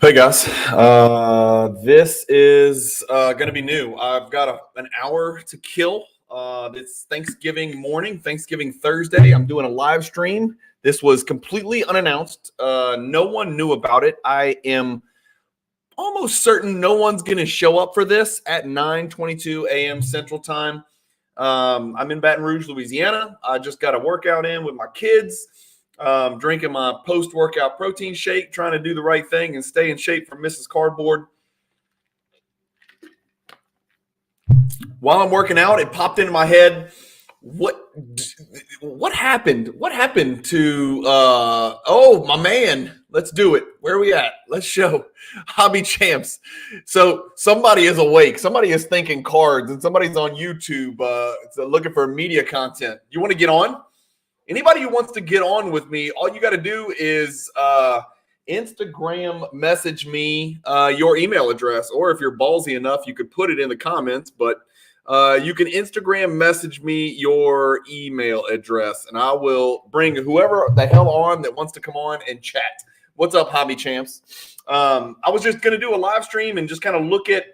Hey guys, this is going to be new. I've got an hour to kill. It's Thanksgiving morning, Thanksgiving Thursday. I'm doing a live stream. This was completely unannounced. No one knew about it. I am almost certain no one's going to show up for this at 9:22 a.m. Central Time. I'm in Baton Rouge, Louisiana. I just got a workout in with my kids. Drinking my post-workout protein shake, trying to do the right thing and stay in shape for Mrs. Cardboard. While I'm working out, it popped into my head, what happened? What happened to oh, my man? Let's do it. Where are we at? Let's show Hobby Champs. So somebody is awake. Somebody is thinking cards, and somebody's on YouTube looking for media content. You want to get on? Anybody who wants to get on with me, all you got to do is Instagram message me your email address, or if you're ballsy enough, you could put it in the comments, but you can Instagram message me your email address, and I will bring whoever the hell on that wants to come on and chat. What's up, Hobby Champs? I was just going to do a live stream and just kind of look at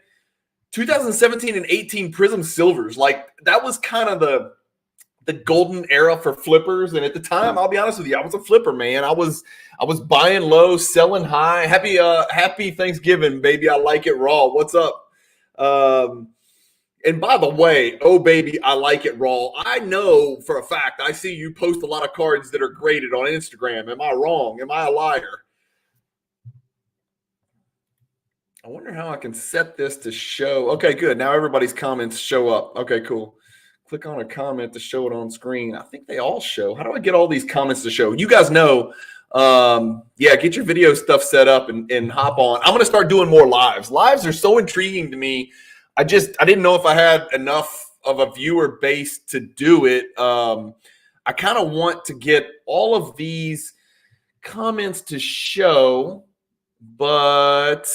2017 and 18 Prizm Silvers. Like, that was kind of the golden era for flippers. And at the time, I'll be honest with you, I was a flipper, man. I was buying low, selling high. Happy Thanksgiving, baby. I like it raw. What's up? And by the way, oh baby, I like it raw. I know for a fact, I see you post a lot of cards that are graded on Instagram. Am I wrong? Am I a liar? I wonder how I can set this to show. Okay, good. Now everybody's comments show up. Okay, cool. Click on a comment to show it on screen. I think they all show. How do I get all these comments to show? You guys know, yeah, get your video stuff set up and hop on. I'm going to start doing more lives. Lives are so intriguing to me. I didn't know if I had enough of a viewer base to do it. I kind of want to get all of these comments to show, but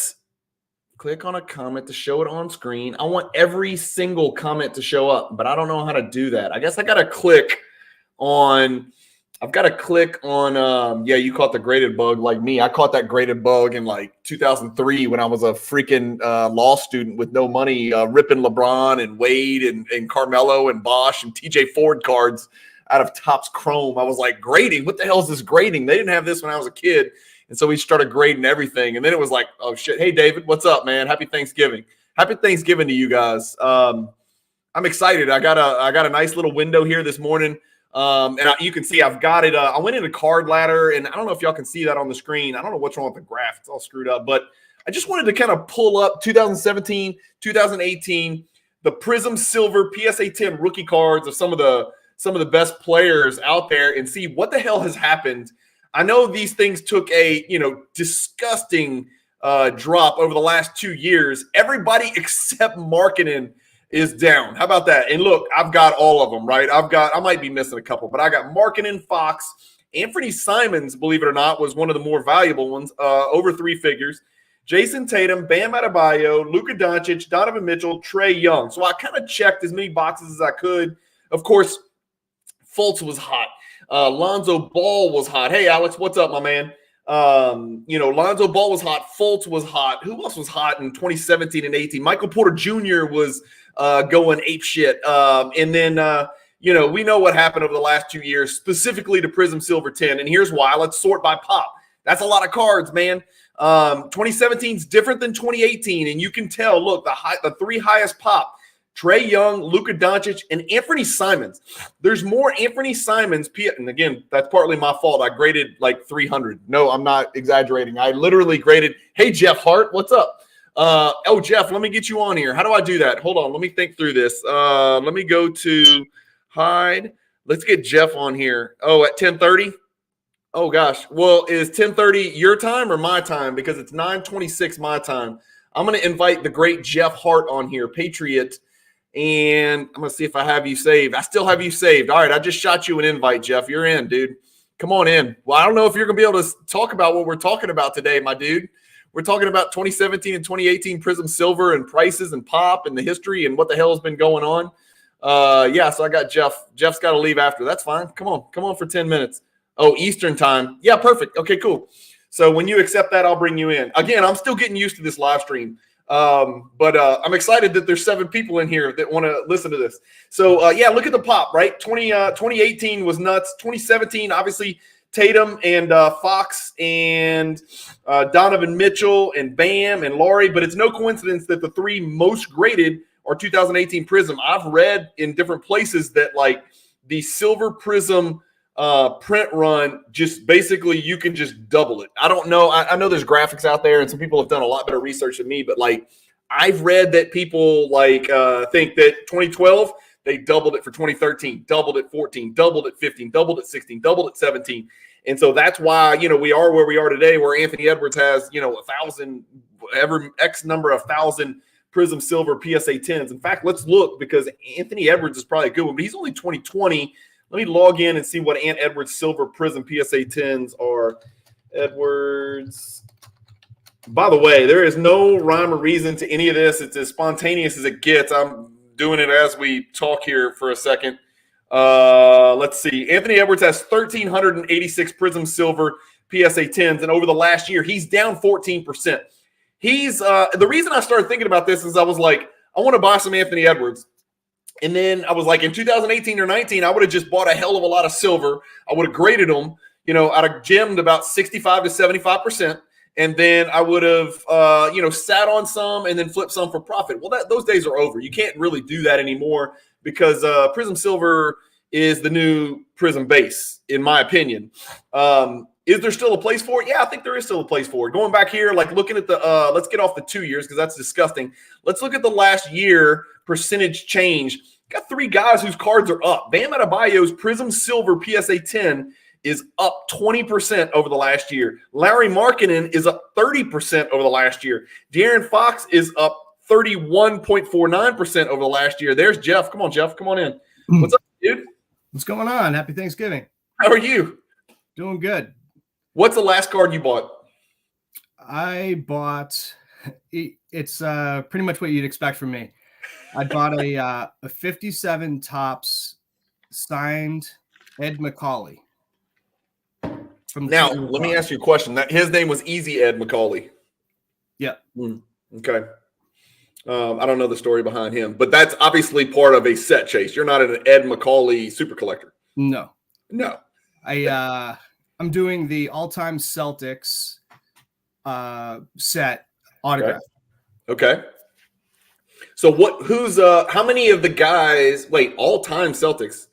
click on a comment to show it on screen. I want every single comment to show up, but I don't know how to do that. I guess I got to click on, yeah, you caught the graded bug like me. I caught that graded bug in like 2003 when I was a freaking law student with no money, ripping LeBron and Wade and Carmelo and Bosch and TJ Ford cards out of Topps Chrome. I was like, grading? What the hell is this grading? They didn't have this when I was a kid. And so we started grading everything. And then it was like, oh, shit. Hey, David, what's up, man? Happy Thanksgiving. Happy Thanksgiving to you guys. I'm excited. I got a nice little window here this morning. You can see I've got it. I went into card ladder, and I don't know if y'all can see that on the screen. I don't know what's wrong with the graph. It's all screwed up. But I just wanted to kind of pull up 2017, 2018, the Prizm Silver PSA 10 rookie cards of some of the best players out there and see what the hell has happened. I know these things took a, disgusting drop over the last 2 years. Everybody except marketing is down. How about that? And look, I've got all of them, right? I might be missing a couple, but I got marketing, Fox. Anthony Simons, believe it or not, was one of the more valuable ones, over 3 figures. Jason Tatum, Bam Adebayo, Luka Doncic, Donovan Mitchell, Trae Young. So I kind of checked as many boxes as I could. Of course, Fultz was hot. Lonzo Ball was hot. Hey, Alex, what's up, my man? Lonzo Ball was hot. Fultz was hot. Who else was hot in 2017 and 18? Michael Porter Jr. was going ape shit. And then, we know what happened over the last 2 years, specifically to Prizm Silver 10. And here's why. Let's sort by pop. That's a lot of cards, man. 2017 is different than 2018. And you can tell, look, the 3 highest pop. Trae Young, Luka Doncic, and Anthony Simons. There's more Anthony Simons. And again, that's partly my fault. I graded like 300. No, I'm not exaggerating. I literally graded. Hey, Jeff Hart, what's up? Oh, Jeff, let me get you on here. How do I do that? Hold on. Let me think through this. Let me go to hide. Let's get Jeff on here. Oh, at 10:30? Oh, gosh. Well, is 10:30 your time or my time? Because it's 9:26 my time. I'm going to invite the great Jeff Hart on here, Patriot. And I'm going to see if I have you saved. I still have you saved. All right, I just shot you an invite, Jeff. You're in, dude. Come on in. Well, I don't know if you're going to be able to talk about what we're talking about today, my dude. We're talking about 2017 and 2018 Prizm Silver and prices and pop and the history and what the hell has been going on. Yeah, so I got Jeff. Jeff's got to leave after. That's fine. Come on for 10 minutes. Oh, Eastern time. Yeah, perfect. Okay, cool. So when you accept that, I'll bring you in. Again, I'm still getting used to this live stream. But I'm excited that there's 7 people in here that want to listen to this. So yeah, look at the pop, right? 2018 was nuts. 2017, obviously Tatum and Fox and Donovan Mitchell and Bam and Laurie. But it's no coincidence that the 3 most graded are 2018 Prizm. I've read in different places that like the silver Prizm print run, just basically you can just double it. I don't know. I know there's graphics out there and some people have done a lot better research than me, but like I've read that people like think that 2012 they doubled it for 2013, doubled it 14, doubled it 15, doubled it 16, doubled it 17. And so that's why, we are where we are today, where Anthony Edwards has, 1,000, every X number of 1,000 Prizm Silver PSA 10s. In fact, let's look, because Anthony Edwards is probably a good one, but he's only 2020. Let me log in and see what Ant Edwards Silver Prizm PSA 10s are. Edwards. By the way, there is no rhyme or reason to any of this. It's as spontaneous as it gets. I'm doing it as we talk here for a second. Let's see. Anthony Edwards has 1,386 Prizm Silver PSA 10s, and over the last year, he's down 14%. He's the reason I started thinking about this is I was like, I want to buy some Anthony Edwards. And then I was like, in 2018 or 19, I would have just bought a hell of a lot of silver. I would have graded them, I'd have gemmed about 65 to 75%. And then I would have, sat on some and then flipped some for profit. Well, those days are over. You can't really do that anymore because Prizm Silver is the new Prizm base, in my opinion. Is there still a place for it? Yeah, I think there is still a place for it. Going back here, like looking at the let's get off the 2 years because that's disgusting. Let's look at the last year percentage change. Got 3 guys whose cards are up. Bam Adebayo's Prizm Silver PSA 10 is up 20% over the last year. Larry Markkinen is up 30% over the last year. De'Aaron Fox is up 31.49% over the last year. There's Jeff. Come on, Jeff. Come on in. What's up, dude? What's going on? Happy Thanksgiving. How are you? Doing good. What's the last card you bought? I bought, it's pretty much what you'd expect from me. I bought a 57 Topps signed Ed McCauley. Now, let me ask you a question. His name was Easy Ed McCauley. Yeah. Okay. I don't know the story behind him, but that's obviously part of a set chase. You're not an Ed McCauley super collector. No. I'm doing the all-time Celtics set autograph. Okay. So who's how many of the guys, all-time Celtics?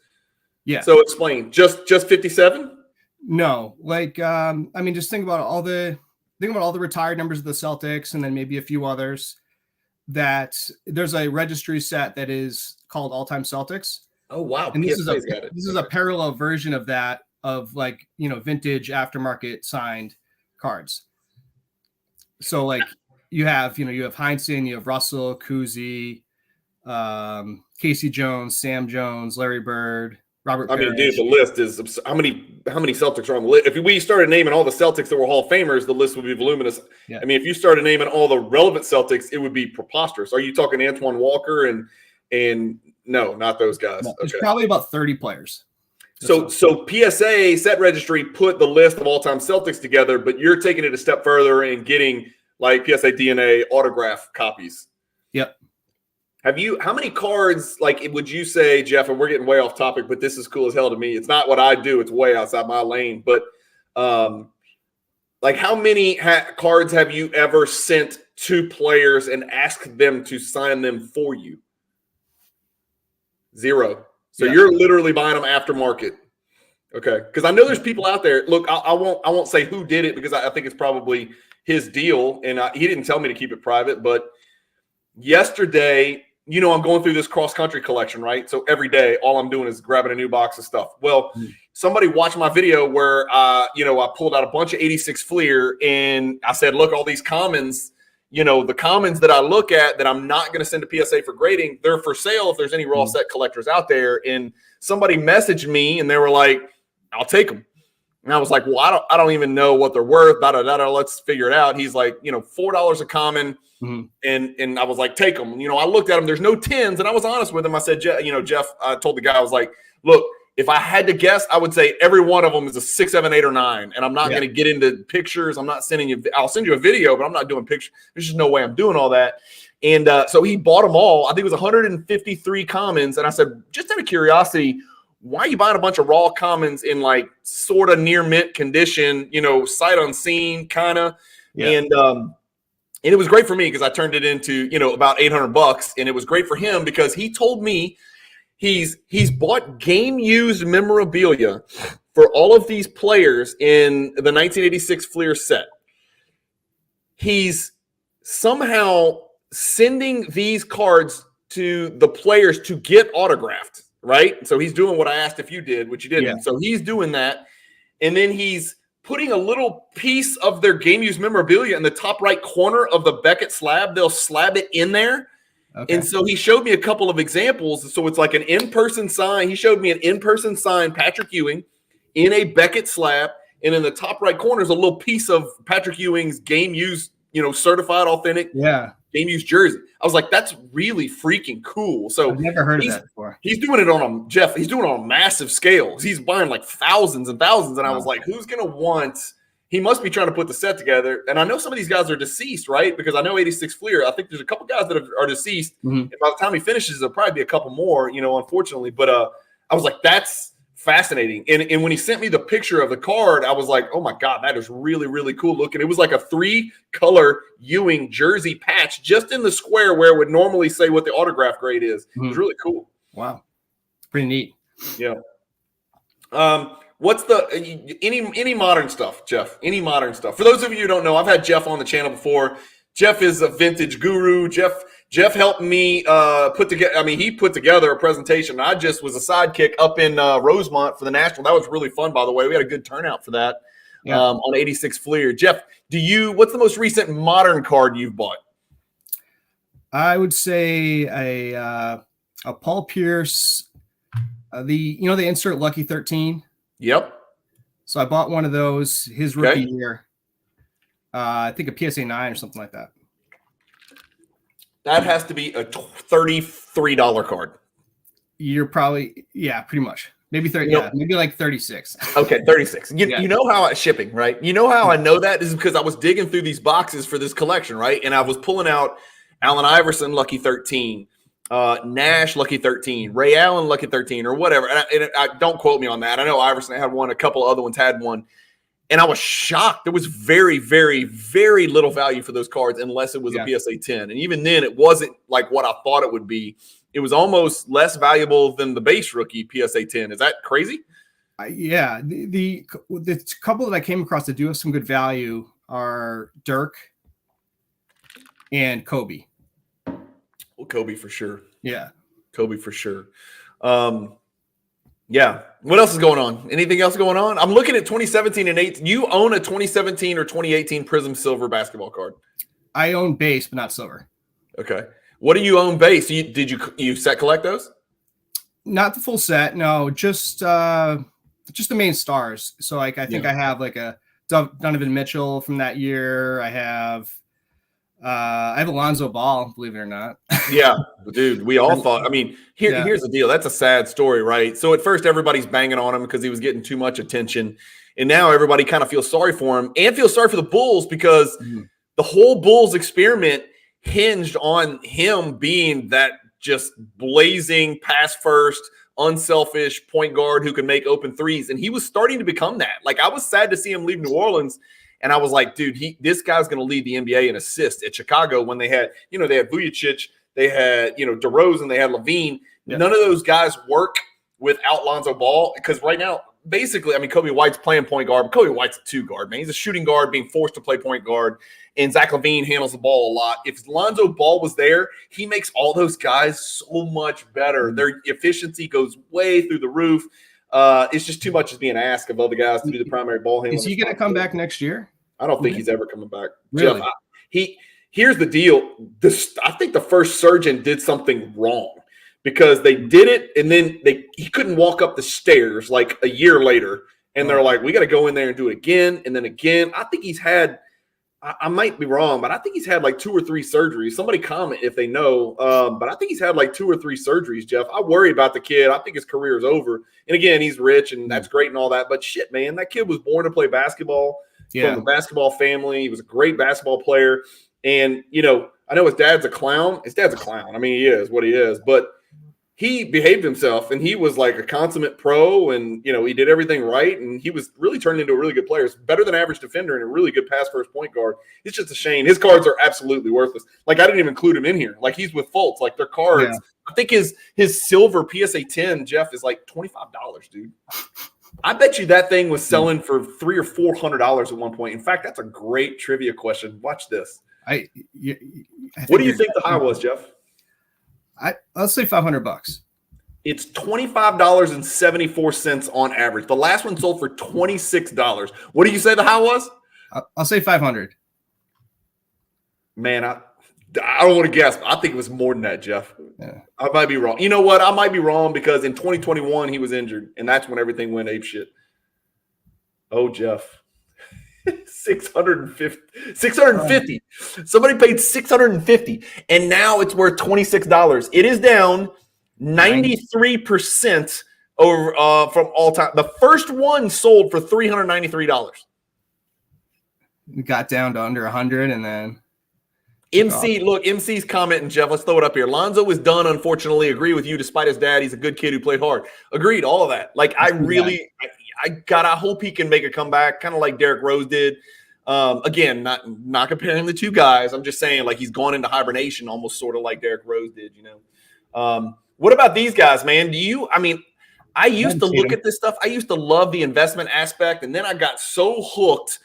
Yeah. So explain. Just 57? No. Just think about all the retired numbers of the Celtics and then maybe a few others. That there's a registry set that is called All-Time Celtics. Oh wow! And this is a parallel version of that, of vintage aftermarket signed cards. So you have Heinsohn, you have Russell, Kuzi, Casey Jones, Sam Jones, Larry Bird, Robert Parrish. Dude, the list is how many Celtics are on the list? If we started naming all the Celtics that were Hall of Famers, the list would be voluminous. Yeah. If you started naming all the relevant Celtics, it would be preposterous. Are you talking Antoine Walker and no, not those guys? No, there's probably about 30 players. So PSA set registry put the list of all-time Celtics together, but you're taking it a step further and getting PSA DNA autograph copies. Yep. How many cards, would you say, Jeff, and we're getting way off topic, but this is cool as hell to me. It's not what I do. It's way outside my lane. But how many cards have you ever sent to players and asked them to sign them for you? 0. So You're literally buying them aftermarket. Okay. Because I know there's people out there. Look, I won't say who did it because I think it's probably his deal. And he didn't tell me to keep it private. But yesterday, I'm going through this cross-country collection, right? So every day, all I'm doing is grabbing a new box of stuff. Well, somebody watched my video where, I pulled out a bunch of 86 Fleer, and I said, look, all these commons, the commons that I look at that I'm not going to send to PSA for grading, they're for sale if there's any raw set collectors out there. And somebody messaged me, and they were like, I'll take them. And I was like, well, I don't even know what they're worth. Let's figure it out. He's like, $4 a common. And I was like, take them. I looked at them. There's no 10s. And I was honest with him. I said, Jeff, I told the guy, I was like, look, if I had to guess, I would say every one of them is a 6, 7, 8, or 9. And I'm not going to get into pictures. I'm not sending you. I'll send you a video, but I'm not doing pictures. There's just no way I'm doing all that. And so he bought them all. I think it was 153 commons. And I said, just out of curiosity, why are you buying a bunch of raw commons in like sort of near mint condition, you know, sight unseen kind of? Yeah. And it was great for me because I turned it into, you know, about $800. And it was great for him because he told me he's bought game used memorabilia for all of these players in the 1986 Fleer set. He's somehow sending these cards to the players to get autographed, right? So he's doing what I asked if you did, which you didn't. Yeah. So he's doing that. And then he's putting a little piece of their game used memorabilia in the top right corner of the Beckett slab. They'll slab it in there. Okay. And so he showed me a couple of examples. So it's like an in-person sign. He showed me an in-person sign, Patrick Ewing, in a Beckett slab. And in the top right corner is a little piece of Patrick Ewing's game used, you know, certified authentic game used jersey. I was like, that's really freaking cool. So I've never heard of that before. He's doing it on Jeff. He's doing it on a massive scale. He's buying like thousands and thousands. And I was like, who's going to want – he must be trying to put the set together. And I know some of these guys are deceased, right? Because I know 86 Fleer, I think there's a couple guys that are deceased. Mm-hmm. And by the time he finishes, there'll probably be a couple more, you know, unfortunately. But I was like, that's fascinating. And when he sent me the picture of the card, I was like, oh, my God, that is really, really cool looking. It was like a 3-color Ewing jersey patch just in the square where it would normally say what the autograph grade is. Mm-hmm. It was really cool. Wow. Pretty neat. Yeah. What's the any modern stuff, Jeff? Any modern stuff? For those of you who don't know, I've had Jeff on the channel before. Jeff is a vintage guru. Jeff helped me put together. I mean, he put together a presentation. I just was a sidekick up in Rosemont for the National. That was really fun, by the way. We had a good turnout for that on 86 Fleer. Jeff, what's the most recent modern card you've bought? I would say a Paul Pierce. The insert Lucky 13. Yep. So I bought one of those his rookie year. I think a PSA 9 or something like that. That has to be a $33 card. You're probably pretty much. Maybe 30. Yeah, maybe like 36. Okay, 36. You know how I shipping, right? You know how I know that is because I was digging through these boxes for this collection, right? And I was pulling out Allen Iverson Lucky 13. Nash Lucky 13, Ray Allen Lucky 13, or whatever. And I don't quote me on that. I know Iverson had one, a couple other ones had one, and I was shocked. There was very, very, very little value for those cards unless it was a PSA 10, and even then, it wasn't like what I thought it would be. It was almost less valuable than the base rookie PSA 10. Is that crazy? Yeah, the couple that I came across that do have some good value are Dirk and Kobe. Well, Kobe for sure. Yeah. Kobe for sure. Yeah. What else is going on? Anything else going on? I'm looking at 2017 and 18. You own a 2017 or 2018 Prizm Silver basketball card. I own base, but not silver. Okay. What do you own base? Did you set collect those? Not the full set. No, just the main stars. So like, I think I have like a Donovan Mitchell from that year. I have Alonzo Ball, believe it or not. Yeah, dude, we all thought. I mean, here's the deal. That's a sad story, right? So at first, everybody's banging on him because he was getting too much attention, and now everybody kind of feels sorry for him and feels sorry for the Bulls because the whole Bulls experiment hinged on him being that just blazing pass first, unselfish point guard who can make open threes, and he was starting to become that. Like, I was sad to see him leave New Orleans. And I was like, dude, this guy's going to lead the NBA in assists at Chicago when they had Vujicic, they had, DeRozan, they had Levine. Yeah. None of those guys work without Lonzo Ball because right now, basically, I mean, Kobe White's playing point guard, but Kobe White's a 2-guard, man. He's a shooting guard being forced to play point guard, and Zach LaVine handles the ball a lot. If Lonzo Ball was there, he makes all those guys so much better. Their efficiency goes way through the roof. It's just too much is being asked of other guys to do the primary ball handling. Is he going to come back next year? I don't think he's ever coming back. Really? Jeff, here's the deal. I think the first surgeon did something wrong because they did it and then he couldn't walk up the stairs like a year later. And they're like, we got to go in there and do it again and then again. I think he's had I might be wrong, but I think he's had like 2 or 3 surgeries. Somebody comment if they know. But I think he's had like 2 or 3 surgeries, Jeff. I worry about the kid. I think his career is over. And again, he's rich and that's great and all that. But shit, man, that kid was born to play basketball from a basketball family. He was a great basketball player. And, you know, I know his dad's a clown. His dad's a clown. I mean, he is what he is. But he behaved himself and he was like a consummate pro and, you know, he did everything right. And he was really turned into a really good player. He's better than average defender and a really good pass first point guard. It's just a shame. His cards are absolutely worthless. Like, I didn't even include him in here. Like, he's with Fultz. Like, their cards, I think his silver PSA 10, Jeff, is like $25, dude. I bet you that thing was selling for $300 or $400 at one point. In fact, that's a great trivia question. Watch this. I what do you think the high was, Jeff? I'll say $500. It's $25.74 on average. The last one sold for $26. What do you say the high was? I'll say 500. Man, I don't want to guess. I think it was more than that, Jeff. Yeah. I might be wrong. You know what? I might be wrong because in 2021 he was injured, and that's when everything went apeshit. Oh, Jeff. 650. Somebody paid $650 and now it's worth $26. It is down 93% over from all time. The first one sold for $393. We got down to under 100 and then MC's commenting, Jeff. Let's throw it up here. Lonzo is done, unfortunately. Agree with you, despite his dad. He's a good kid who played hard. Agreed, all of that. Like, I hope he can make a comeback, kind of like Derrick Rose did. Again, not comparing the two guys. I'm just saying, like, he's gone into hibernation almost sort of like Derrick Rose did, you know. What about these guys, man? I used to look at this stuff. I used to love the investment aspect, and then I got so hooked.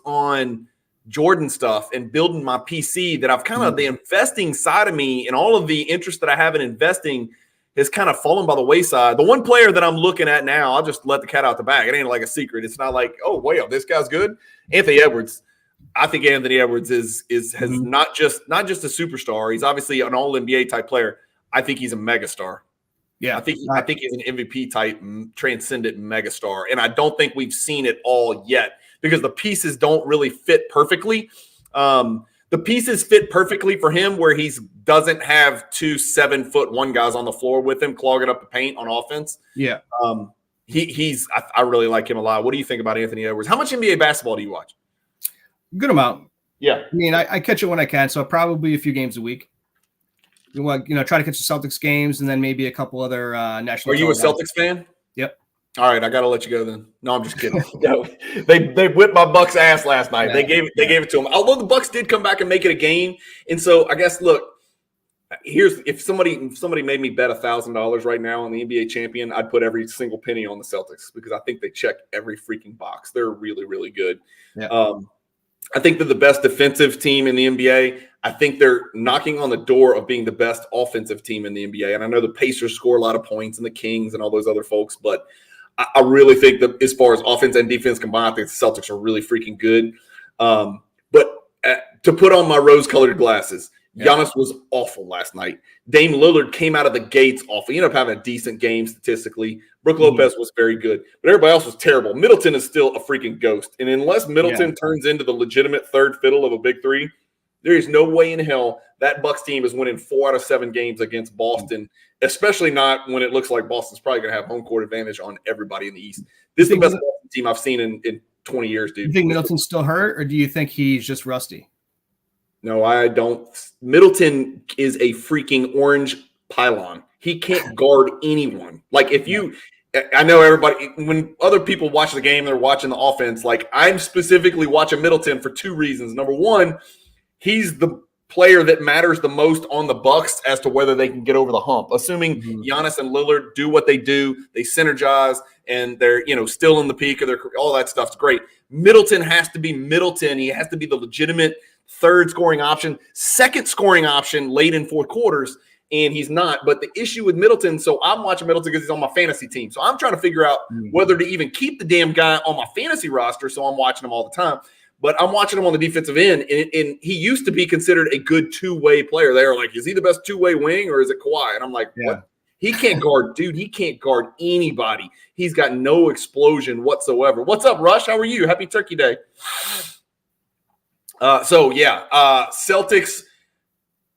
On Jordan stuff and building my PC that I've kind of the investing side of me and all of the interest that I have in investing has kind of fallen by the wayside. The one player that I'm looking at now, I'll just let the cat out the bag. It ain't like a secret. It's not like, oh, wow, this guy's good. Anthony Edwards. I think Anthony Edwards has not just a superstar. He's obviously an all NBA type player. I think he's a megastar. Yeah. I think he's an MVP type transcendent megastar. And I don't think we've seen it all yet because the pieces don't really fit perfectly. The pieces fit perfectly for him where he doesn't have 2 7'1" guys on the floor with him clogging up the paint on offense. Yeah. I really like him a lot. What do you think about Anthony Edwards? How much NBA basketball do you watch? Good amount. Yeah. I mean, I catch it when I can, so probably a few games a week. Try to catch the Celtics games and then maybe a couple other national. Are you a Celtics fan? Yep. All right, I got to let you go then. No, I'm just kidding. No, they whipped my Bucks ass last night. Yeah, they gave it to them. Although the Bucks did come back and make it a game, and so I guess if somebody made me bet $1,000 right now on the NBA champion, I'd put every single penny on the Celtics because I think they check every freaking box. They're really, really good. Yeah. I think they're the best defensive team in the NBA. I think they're knocking on the door of being the best offensive team in the NBA. And I know the Pacers score a lot of points and the Kings and all those other folks, but I really think that as far as offense and defense combined, I think the Celtics are really freaking good. But to put on my rose-colored glasses, Giannis was awful last night. Dame Lillard came out of the gates awful. He ended up having a decent game statistically. Brook Lopez was very good, but everybody else was terrible. Middleton is still a freaking ghost. And unless Middleton turns into the legitimate third fiddle of a big three, there is no way in hell that Bucks team is winning 4 out of 7 games against Boston, especially not when it looks like Boston's probably going to have home court advantage on everybody in the East. This is the best Boston team I've seen in 20 years, dude. You think Middleton's still hurt, or do you think he's just rusty? No, I don't. Middleton is a freaking orange pylon. He can't guard anyone. Like I know everybody, when other people watch the game, they're watching the offense. Like I'm specifically watching Middleton for 2 reasons. Number one, he's the player that matters the most on the Bucks as to whether they can get over the hump. Assuming Giannis and Lillard do what they do, they synergize, and they're still in the peak of their career. All that stuff's great. Middleton has to be Middleton. He has to be the legitimate third scoring option, second scoring option late in fourth quarters, and he's not. But the issue with Middleton, so I'm watching Middleton because he's on my fantasy team. So I'm trying to figure out whether to even keep the damn guy on my fantasy roster, so I'm watching him all the time. But I'm watching him on the defensive end, and he used to be considered a good two-way player. They were like, is he the best two-way wing or is it Kawhi? And I'm like, what? He can't guard, dude. He can't guard anybody. He's got no explosion whatsoever. What's up, Rush? How are you? Happy Turkey Day. Celtics.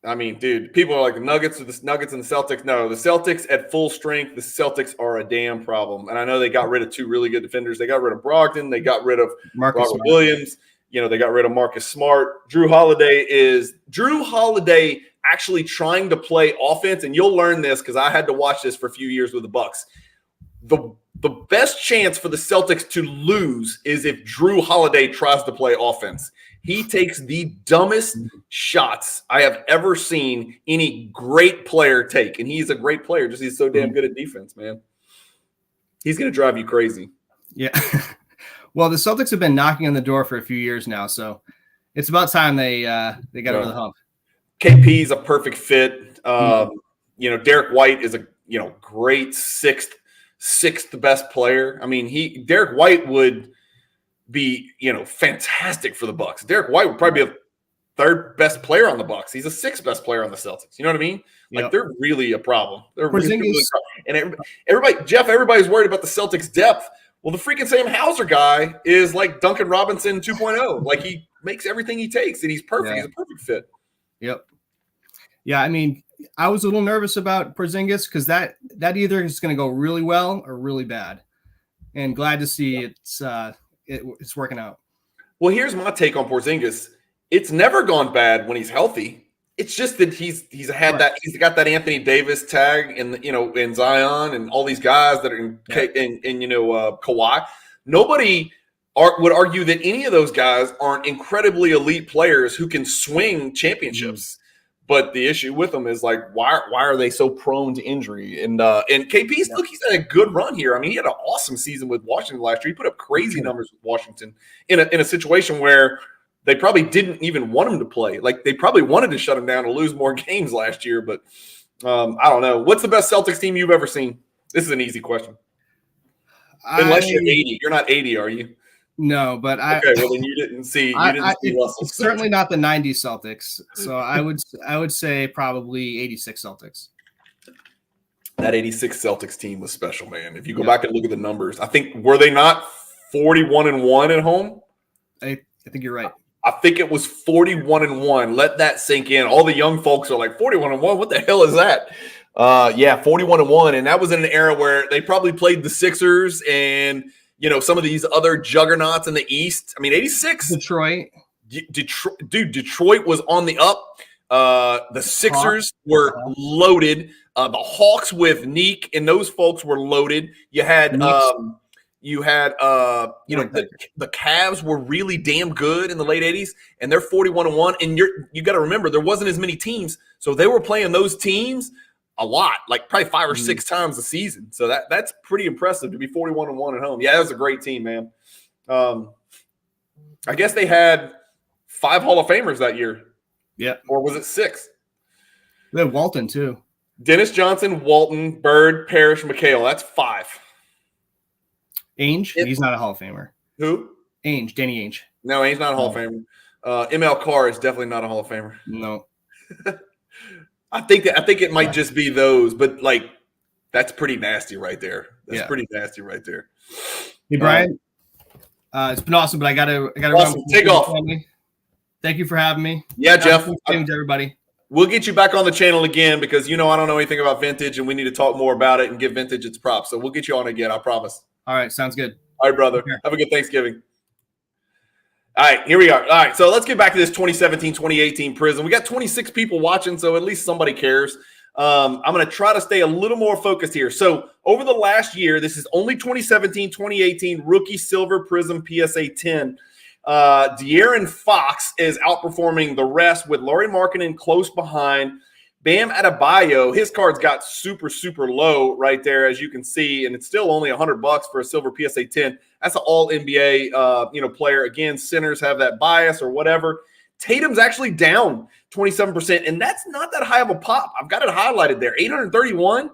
I mean, dude, people are like the Nuggets and the Celtics. No, the Celtics at full strength, the Celtics are a damn problem. And I know they got rid of two really good defenders. They got rid of Brogdon. They got rid of Robert Williams. You know, they got rid of Marcus Smart. Drew Holiday actually trying to play offense, and you'll learn this because I had to watch this for a few years with the Bucks. The best chance for the Celtics to lose is if Drew Holiday tries to play offense. He takes the dumbest shots I have ever seen any great player take, and he's a great player. Just he's so damn good at defense, man. He's going to drive you crazy. Yeah. Well, the Celtics have been knocking on the door for a few years now, so it's about time they got over the hump. KP is a perfect fit. You know, Derek White is a great sixth best player. I mean, Derek White would be fantastic for the Bucks. Derek White would probably be a third best player on the Bucks. He's a sixth best player on the Celtics. You know what I mean? Like they're really a problem. They're really and everybody's worried about the Celtics' depth. Well, the freaking Sam Hauser guy is like Duncan Robinson 2.0. Like he makes everything he takes, and he's perfect. Yeah. He's a perfect fit. Yep. Yeah, I mean, I was a little nervous about Porzingis because that either is going to go really well or really bad, and glad to see it's working out. Well, here's my take on Porzingis. It's never gone bad when he's healthy. It's just that he's got that Anthony Davis tag in Zion and all these guys that are in Kawhi. Nobody would argue that any of those guys aren't incredibly elite players who can swing championships. But the issue with them is like, why are they so prone to injury? And KP's look, he's had a good run here. I mean, he had an awesome season with Washington last year. He put up crazy numbers with Washington in a situation where they probably didn't even want him to play. Like they probably wanted to shut him down and lose more games last year. But I don't know. What's the best Celtics team you've ever seen? This is an easy question. Unless you're 80. You're not 80, are you? No, but okay. Well, then you didn't see Russell. It's certainly not the '90s Celtics. So I would say probably '86 Celtics. That '86 Celtics team was special, man. If you go back and look at the numbers, I think were they not 41-1 at home? I think you're right. I think it was 41-1. Let that sink in. All the young folks are like 41-1. What the hell is that? 41-1, and that was in an era where they probably played the Sixers and some of these other juggernauts in the East. I mean, '86 Detroit was on the up. The Sixers were loaded. The Hawks with Neek and those folks were loaded. You had the Cavs were really damn good in the late '80s, and they're 41-1. And you got to remember there wasn't as many teams, so they were playing those teams a lot, like probably 5 or 6 times a season. So that's pretty impressive to be 41-1 at home. Yeah, that was a great team, man. I guess they had 5 Hall of Famers that year. Yeah. Or was it 6? They had Walton too. Dennis Johnson, Walton, Bird, Parrish, McHale. That's 5. Ainge? He's not a Hall of Famer. Who? Ainge, Danny Ainge. No, Ainge's not a Hall of Famer. ML Carr is definitely not a Hall of Famer. No. I think it might just be those, but like that's pretty nasty right there. That's pretty nasty right there. Hey Brian, it's been awesome, but I gotta awesome. Take off. Thank you for having me. Yeah, Jeff. Thanks to everybody. We'll get you back on the channel again because I don't know anything about vintage, and we need to talk more about it and give vintage its props. So we'll get you on again. I promise. All right, sounds good. All right, brother. Have a good Thanksgiving. All right, here we are. All right, so let's get back to this 2017-2018 Prizm. We got 26 people watching, so at least somebody cares. I'm going to try to stay a little more focused here. So over the last year, this is only 2017-2018 rookie silver Prizm PSA 10. De'Aaron Fox is outperforming the rest with Lauri Markkanen close behind. Bam Adebayo, his cards got super, super low right there, as you can see, and it's still only $100 for a silver PSA 10. That's an all-NBA, player. Again, centers have that bias or whatever. Tatum's actually down 27%, and that's not that high of a pop. I've got it highlighted there. 831,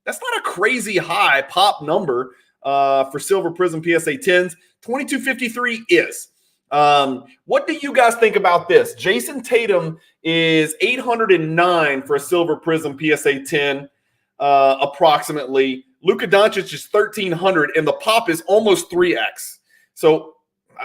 that's not a crazy high pop number for silver Prizm PSA 10s. 2253 is. What do you guys think about this? Jason Tatum is 809 for a silver Prizm PSA 10. approximately. Luka Doncic is 1,300, and the pop is almost 3x. So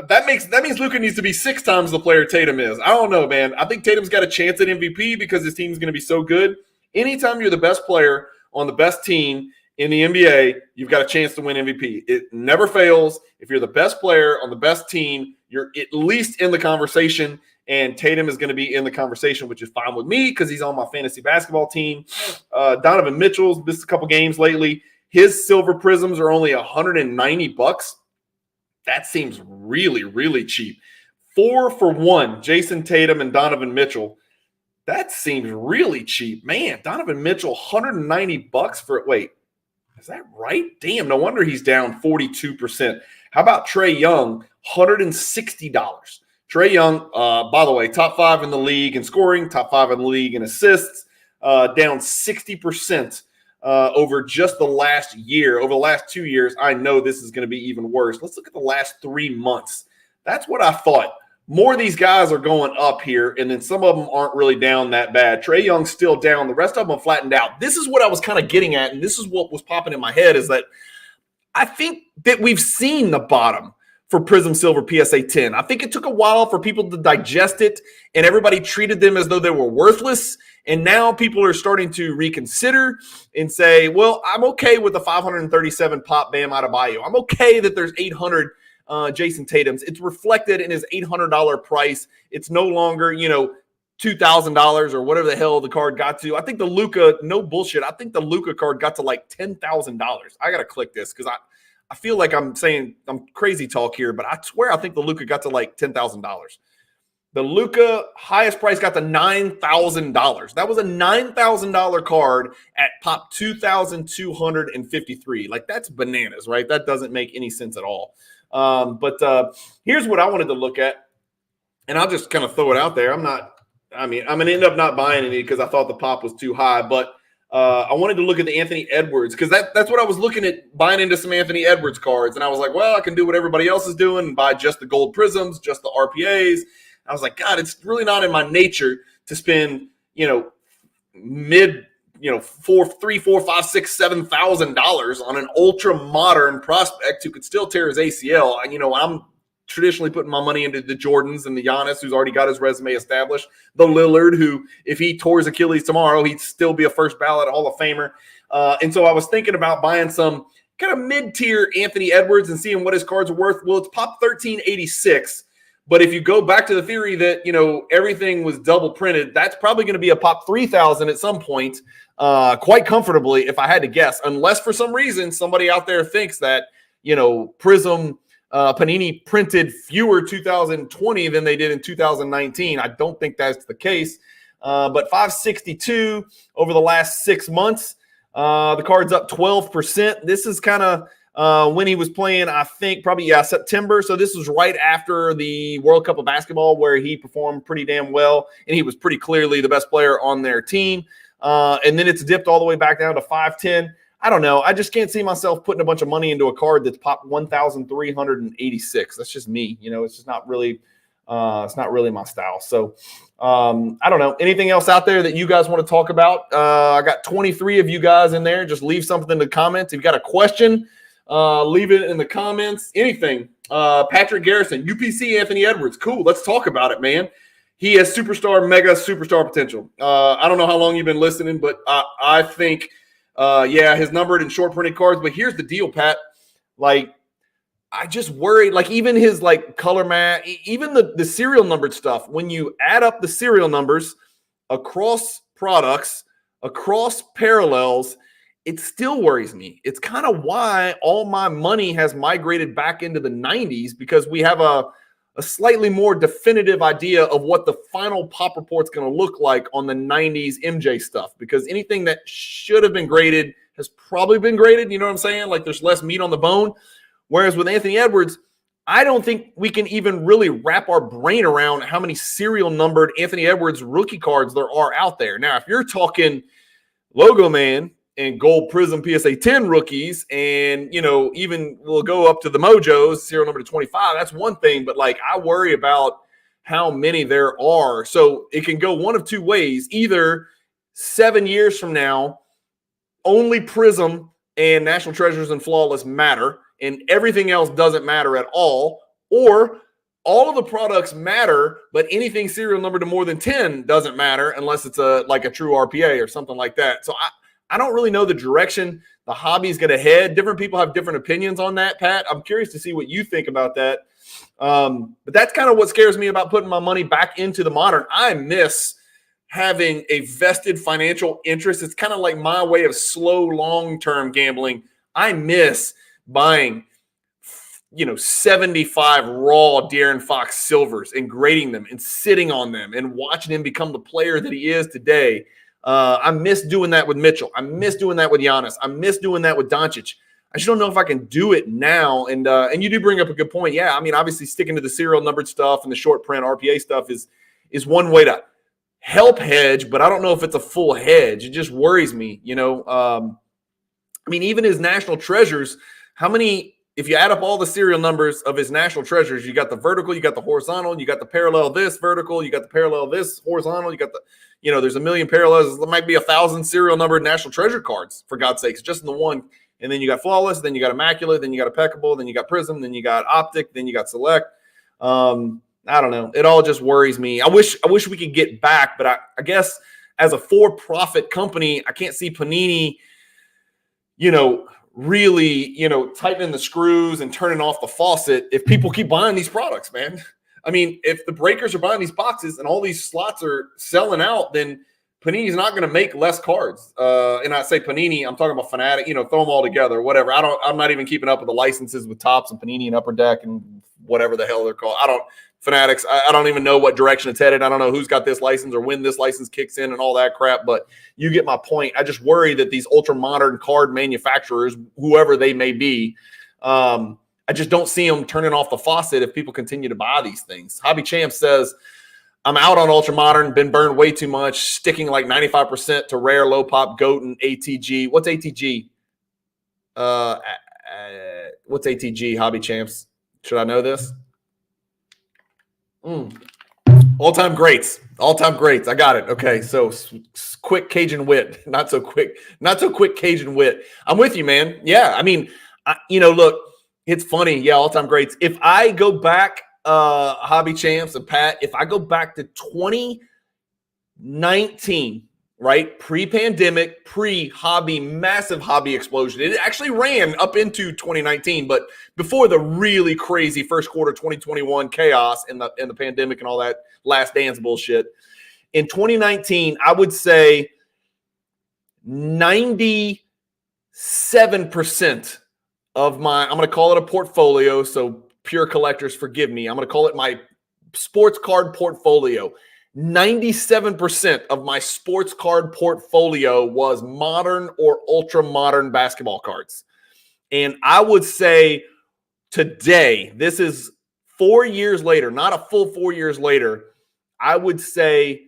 that means Luka needs to be 6 times the player Tatum is. I don't know, man. I think Tatum's got a chance at MVP because his team's going to be so good. Anytime you're the best player on the best team in the NBA, you've got a chance to win MVP. It never fails. If you're the best player on the best team, you're at least in the conversation, and Tatum is going to be in the conversation, which is fine with me because he's on my fantasy basketball team. Donovan Mitchell's missed a couple games lately. His silver prisms are only $190. That seems really, really cheap. 4 for 1, Jason Tatum and Donovan Mitchell. That seems really cheap. Man, Donovan Mitchell, $190 for it. Wait, is that right? Damn, no wonder he's down 42%. How about Trae Young, $160? Trae Young, by the way, top 5 in the league in scoring, top 5 in the league in assists, down 60% over just the last year. Over the last 2 years, I know this is going to be even worse. Let's look at the last 3 months. That's what I thought. More of these guys are going up here, and then some of them aren't really down that bad. Trae Young's still down. The rest of them flattened out. This is what I was kind of getting at, and this is what was popping in my head, is that I think that we've seen the bottom for Prizm Silver PSA 10. I think it took a while for people to digest it, and everybody treated them as though they were worthless. And now people are starting to reconsider and say, well, I'm okay with the 537 pop Bam Adebayo. I'm okay that there's 800 Jason Tatum's. It's reflected in his $800 price. It's no longer, $2,000 or whatever the hell the card got to. I think the Luka, no bullshit, I think the Luka card got to like $10,000. I got to click this because I feel like I'm saying I'm crazy talk here, but I swear I think the Luka got to like $10,000. The Luka highest price got to $9,000. That was a $9,000 card at pop 2,253. Like, that's bananas, right? That doesn't make any sense at all. But here's what I wanted to look at, and I'll just kind of throw it out there. I'm going to end up not buying any because I thought the pop was too high, but I wanted to look at the Anthony Edwards because that's what I was looking at, buying into some Anthony Edwards cards. And I was like, well, I can do what everybody else is doing and buy just the gold prisms, just the RPAs. I was like, God, it's really not in my nature to spend, mid, $3,000, $4,000, $5,000, $6,000, $7,000 on an ultra modern prospect who could still tear his ACL. And, I'm traditionally putting my money into the Jordans and the Giannis, who's already got his resume established. The Lillard, who, if he tore his Achilles tomorrow, he'd still be a first ballot Hall of Famer. And so I was thinking about buying some kind of mid-tier Anthony Edwards and seeing what his cards are worth. Well, it's pop 1386. But if you go back to the theory that, everything was double printed, that's probably going to be a pop 3,000 at some point, quite comfortably, if I had to guess, unless for some reason somebody out there thinks that, Prizm Panini printed fewer 2020 than they did in 2019. I don't think that's the case. But 562 over the last 6 months, the card's up 12%. This is kind of when he was playing, I think probably, September. So this was right after the World Cup of Basketball where he performed pretty damn well. And he was pretty clearly the best player on their team. And then it's dipped all the way back down to 510. I don't know. I just can't see myself putting a bunch of money into a card that's popped 1,386. That's just me. It's just not really, it's not really my style. So I don't know. Anything else out there that you guys want to talk about? I got 23 of you guys in there. Just leave something in the comments. If you've got a question, leave it in the comments. Anything. Patrick Garrison, UPC Anthony Edwards. Cool. Let's talk about it, man. He has mega superstar potential. I don't know how long you've been listening, but I think, his numbered and short printed cards. But here's the deal, Pat. I just worried, even his color mat, even the serial numbered stuff. When you add up the serial numbers across products, across parallels, it still worries me. It's kind of why all my money has migrated back into the 90s, because we have a slightly more definitive idea of what the final pop report's going to look like on the 90s MJ stuff, because anything that should have been graded has probably been graded. You know what I'm saying? There's less meat on the bone. Whereas with Anthony Edwards, I don't think we can even really wrap our brain around how many serial numbered Anthony Edwards rookie cards there are out there. Now, if you're talking Logo Man and Gold Prizm PSA 10 rookies, and, even we'll go up to the Mojos, serial number to 25, that's one thing. But, I worry about how many there are. So it can go one of two ways. Either 7 years from now, only Prizm and National Treasures and Flawless matter, and everything else doesn't matter at all, or all of the products matter, but anything serial numbered to more than 10 doesn't matter unless it's like a true RPA or something like that. So I don't really know the direction the hobby's going to head. Different people have different opinions on that, Pat. I'm curious to see what you think about that. But that's kind of what scares me about putting my money back into the modern. I miss having a vested financial interest. It's kind of like my way of slow, long-term gambling. I miss buying 75 raw De'Aaron Fox silvers and grading them and sitting on them and watching him become the player that he is today. I miss doing that with Mitchell. I miss doing that with Giannis. I miss doing that with Doncic. I just don't know if I can do it now. And you do bring up a good point. Yeah, I mean, obviously sticking to the serial numbered stuff and the short print RPA stuff is one way to help hedge, but I don't know if it's a full hedge. It just worries me, I mean, even his National Treasures, how many – if you add up all the serial numbers of his National Treasures, you got the vertical, you got the horizontal, you got the parallel this vertical, you got the parallel this horizontal, you got the, there's a million parallels. There might be 1,000 serial numbered National Treasure cards, for God's sakes, just in the one. And then you got Flawless, then you got Immaculate, then you got Impeccable, then you got Prizm, then you got Optic, then you got Select. I don't know. It all just worries me. I wish we could get back, but I guess as a for-profit company, I can't see Panini, really, tightening the screws and turning off the faucet if people keep buying these products, man. I mean, if the breakers are buying these boxes and all these slots are selling out, then Panini's not going to make less cards. And I say Panini, I'm talking about Fanatic, throw them all together, whatever. I'm not even keeping up with the licenses with Topps and Panini and Upper Deck and whatever the hell they're called. Fanatics, I don't even know what direction it's headed. I don't know who's got this license or when this license kicks in and all that crap, but you get my point. I just worry that these ultra-modern card manufacturers, whoever they may be, I just don't see them turning off the faucet if people continue to buy these things. Hobby Champ says, I'm out on ultra-modern, been burned way too much, sticking like 95% to rare, low-pop, GOAT, and ATG. What's ATG? What's ATG, Hobby Champs? Should I know this? All-time greats. I got it. Okay, so quick Cajun wit, not so quick Cajun wit. I'm with you, man. Yeah, I mean, look, it's funny. Yeah, all-time greats. If I go back, Hobby Champs and Pat, if I go back to 2019, right, pre-pandemic, massive hobby explosion. It actually ran up into 2019, but before the really crazy first quarter 2021 chaos and the pandemic and all that last dance bullshit. In 2019, I would say 97% of I'm going to call it a portfolio, so pure collectors, forgive me. I'm going to call it my sports card portfolio. 97% of my sports card portfolio was modern or ultra modern basketball cards. And I would say today, this is 4 years later, not a full 4 years later, I would say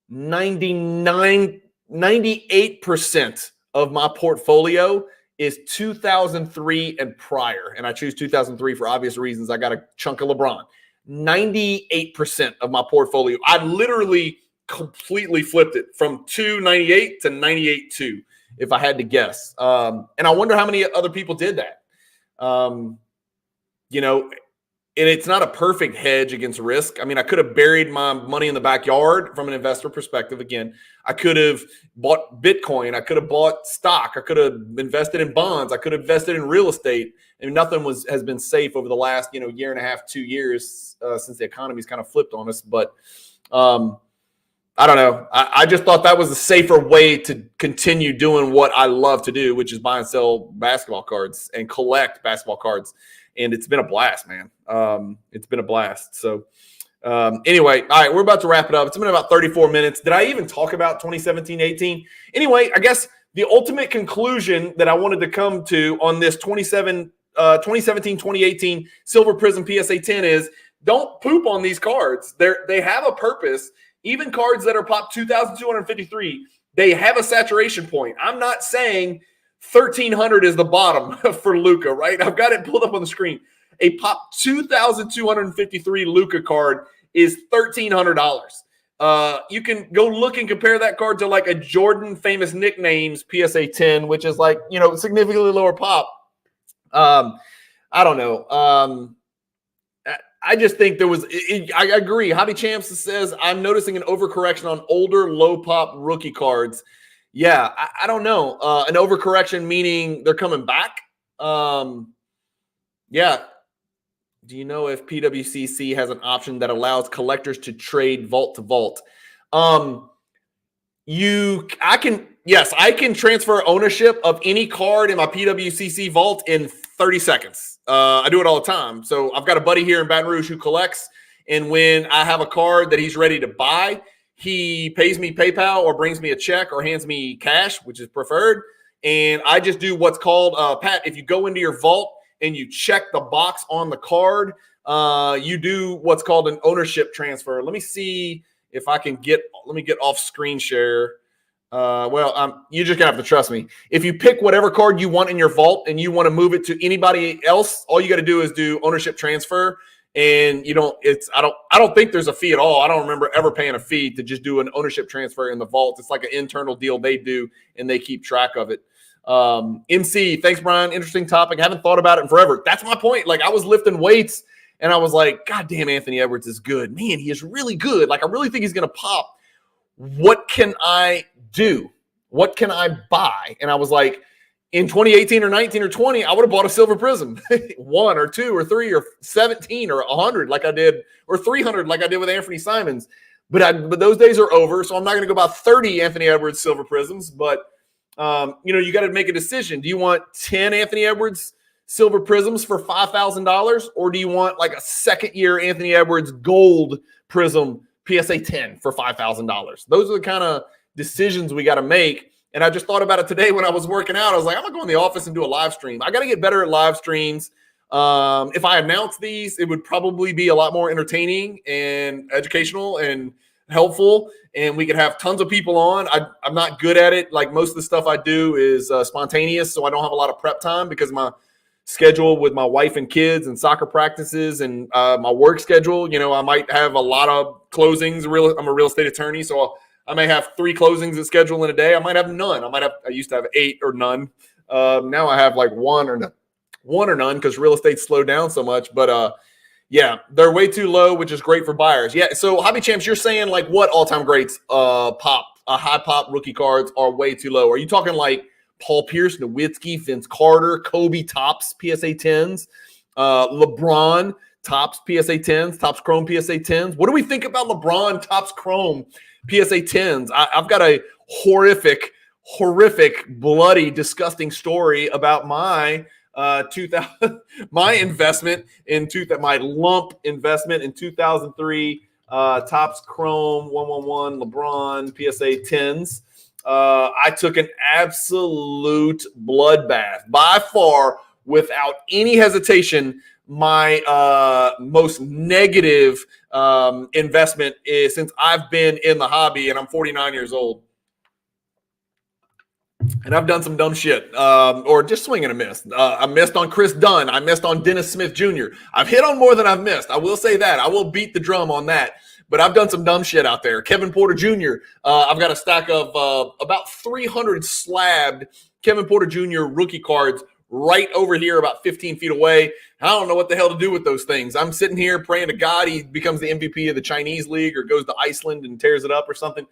98% of my portfolio is 2003 and prior. And I choose 2003 for obvious reasons. I got a chunk of LeBron. 98% of my portfolio. I literally completely flipped it from 298 to 98.2, if I had to guess. And I wonder how many other people did that. And it's not a perfect hedge against risk. I mean, I could have buried my money in the backyard from an investor perspective. Again, I could have bought Bitcoin. I could have bought stock. I could have invested in bonds. I could have invested in real estate. And nothing has been safe over the last, year and a half, 2 years since the economy's kind of flipped on us. But I don't know. I just thought that was a safer way to continue doing what I love to do, which is buy and sell basketball cards and collect basketball cards. And it's been a blast, man. It's been a blast. So anyway, all right, we're about to wrap it up. It's been about 34 minutes. Did I even talk about 2017-18? Anyway, I guess the ultimate conclusion that I wanted to come to on this 2017-2018 Silver Prizm PSA 10 is don't poop on these cards. They have a purpose. Even cards that are pop 2,253, they have a saturation point. I'm not saying 1,300 is the bottom for Luka, right? I've got it pulled up on the screen. A pop 2,253 Luka card is $1,300. You can go look and compare that card to like a Jordan Famous Nicknames PSA 10, which is like, significantly lower pop. I don't know. I just think there was, I agree. Hobby Champs says, I'm noticing an overcorrection on older low pop rookie cards. Yeah, I don't know. An overcorrection meaning they're coming back. Yeah. Do you know if PWCC has an option that allows collectors to trade vault to vault? I can transfer ownership of any card in my PWCC vault in 30 seconds. I do it all the time. So I've got a buddy here in Baton Rouge who collects, and when I have a card that he's ready to buy, he pays me PayPal or brings me a check or hands me cash, which is preferred. And I just do what's called, Pat, if you go into your vault and you check the box on the card, you do what's called an ownership transfer. Let me see if I can let me get off screen share. You're just gonna have to trust me. If you pick whatever card you want in your vault and you want to move it to anybody else, all you got to do is do ownership transfer. And I don't think there's a fee at all. I don't remember ever paying a fee to just do an ownership transfer in the vault. It's like an internal deal they do, and they keep track of it. MC, thanks, Brian. Interesting topic. I haven't thought about it in forever. That's my point. Like, I was lifting weights and I was like, God damn, Anthony Edwards is good. Man, he is really good. Like, I really think he's going to pop. What can I do? What can I buy? And I was like, in 2018 or 19 or 20, I would have bought a silver Prizm, 1 or 2 or 3 or 17 or 100 like I did, or 300 like I did with Anthony Simons. But those days are over, so I'm not going to go about 30 Anthony Edwards silver Prizms. But you got to make a decision. Do you want 10 Anthony Edwards silver Prizms for $5,000, or do you want like a second-year Anthony Edwards gold Prizm PSA 10 for $5,000? Those are the kind of decisions we got to make. And I just thought about it today when I was working out. I was like, I'm going to go in the office and do a live stream. I got to get better at live streams. If I announce these, it would probably be a lot more entertaining and educational and helpful, and we could have tons of people on. I'm not good at it. Like, most of the stuff I do is spontaneous, so I don't have a lot of prep time because my schedule with my wife and kids and soccer practices and my work schedule, I might have a lot of closings. I'm a real estate attorney, so I may have 3 closings at schedule in a day. I might have none. I used to have 8 or none. Now I have like 1 or none because real estate slowed down so much. But yeah, they're way too low, which is great for buyers. Yeah. So Hobby Champs, you're saying like what all-time greats high pop rookie cards are way too low? Are you talking like Paul Pierce, Nowitzki, Vince Carter, Kobe Topps PSA 10s, LeBron Topps PSA 10s, Topps Chrome PSA 10s? What do we think about LeBron Topps Chrome PSA 10s? I've got a horrific, bloody, disgusting story about my my investment in my lump investment in 2003 Topps Chrome 111 LeBron PSA 10s. I took an absolute bloodbath. By far, without any hesitation, my most negative investment is since I've been in the hobby, and I'm 49 years old. And I've done some dumb shit, or just swing and a miss. I missed on Chris Dunn. I missed on Dennis Smith Jr. I've hit on more than I've missed. I will say that. I will beat the drum on that. But I've done some dumb shit out there. Kevin Porter Jr. I've got a stack of about 300 slabbed Kevin Porter Jr. rookie cards right over here about 15 feet away. I don't know what the hell to do with those things. I'm sitting here praying to God he becomes the MVP of the Chinese league or goes to Iceland and tears it up or something.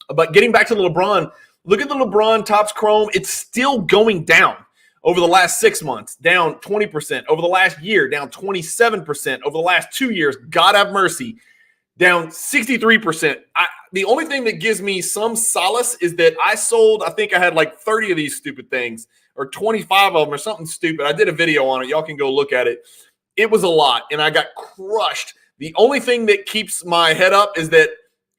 But getting back to the LeBron, look at the LeBron Topps Chrome. It's still going down over the last 6 months, down 20%. Over the last year, down 27%. Over the last 2 years, God have mercy, down 63%. The only thing that gives me some solace is that I sold, I think I had like 30 of these stupid things or 25 of them or something stupid. I did a video on it. Y'all can go look at it. It was a lot, and I got crushed. The only thing that keeps my head up is that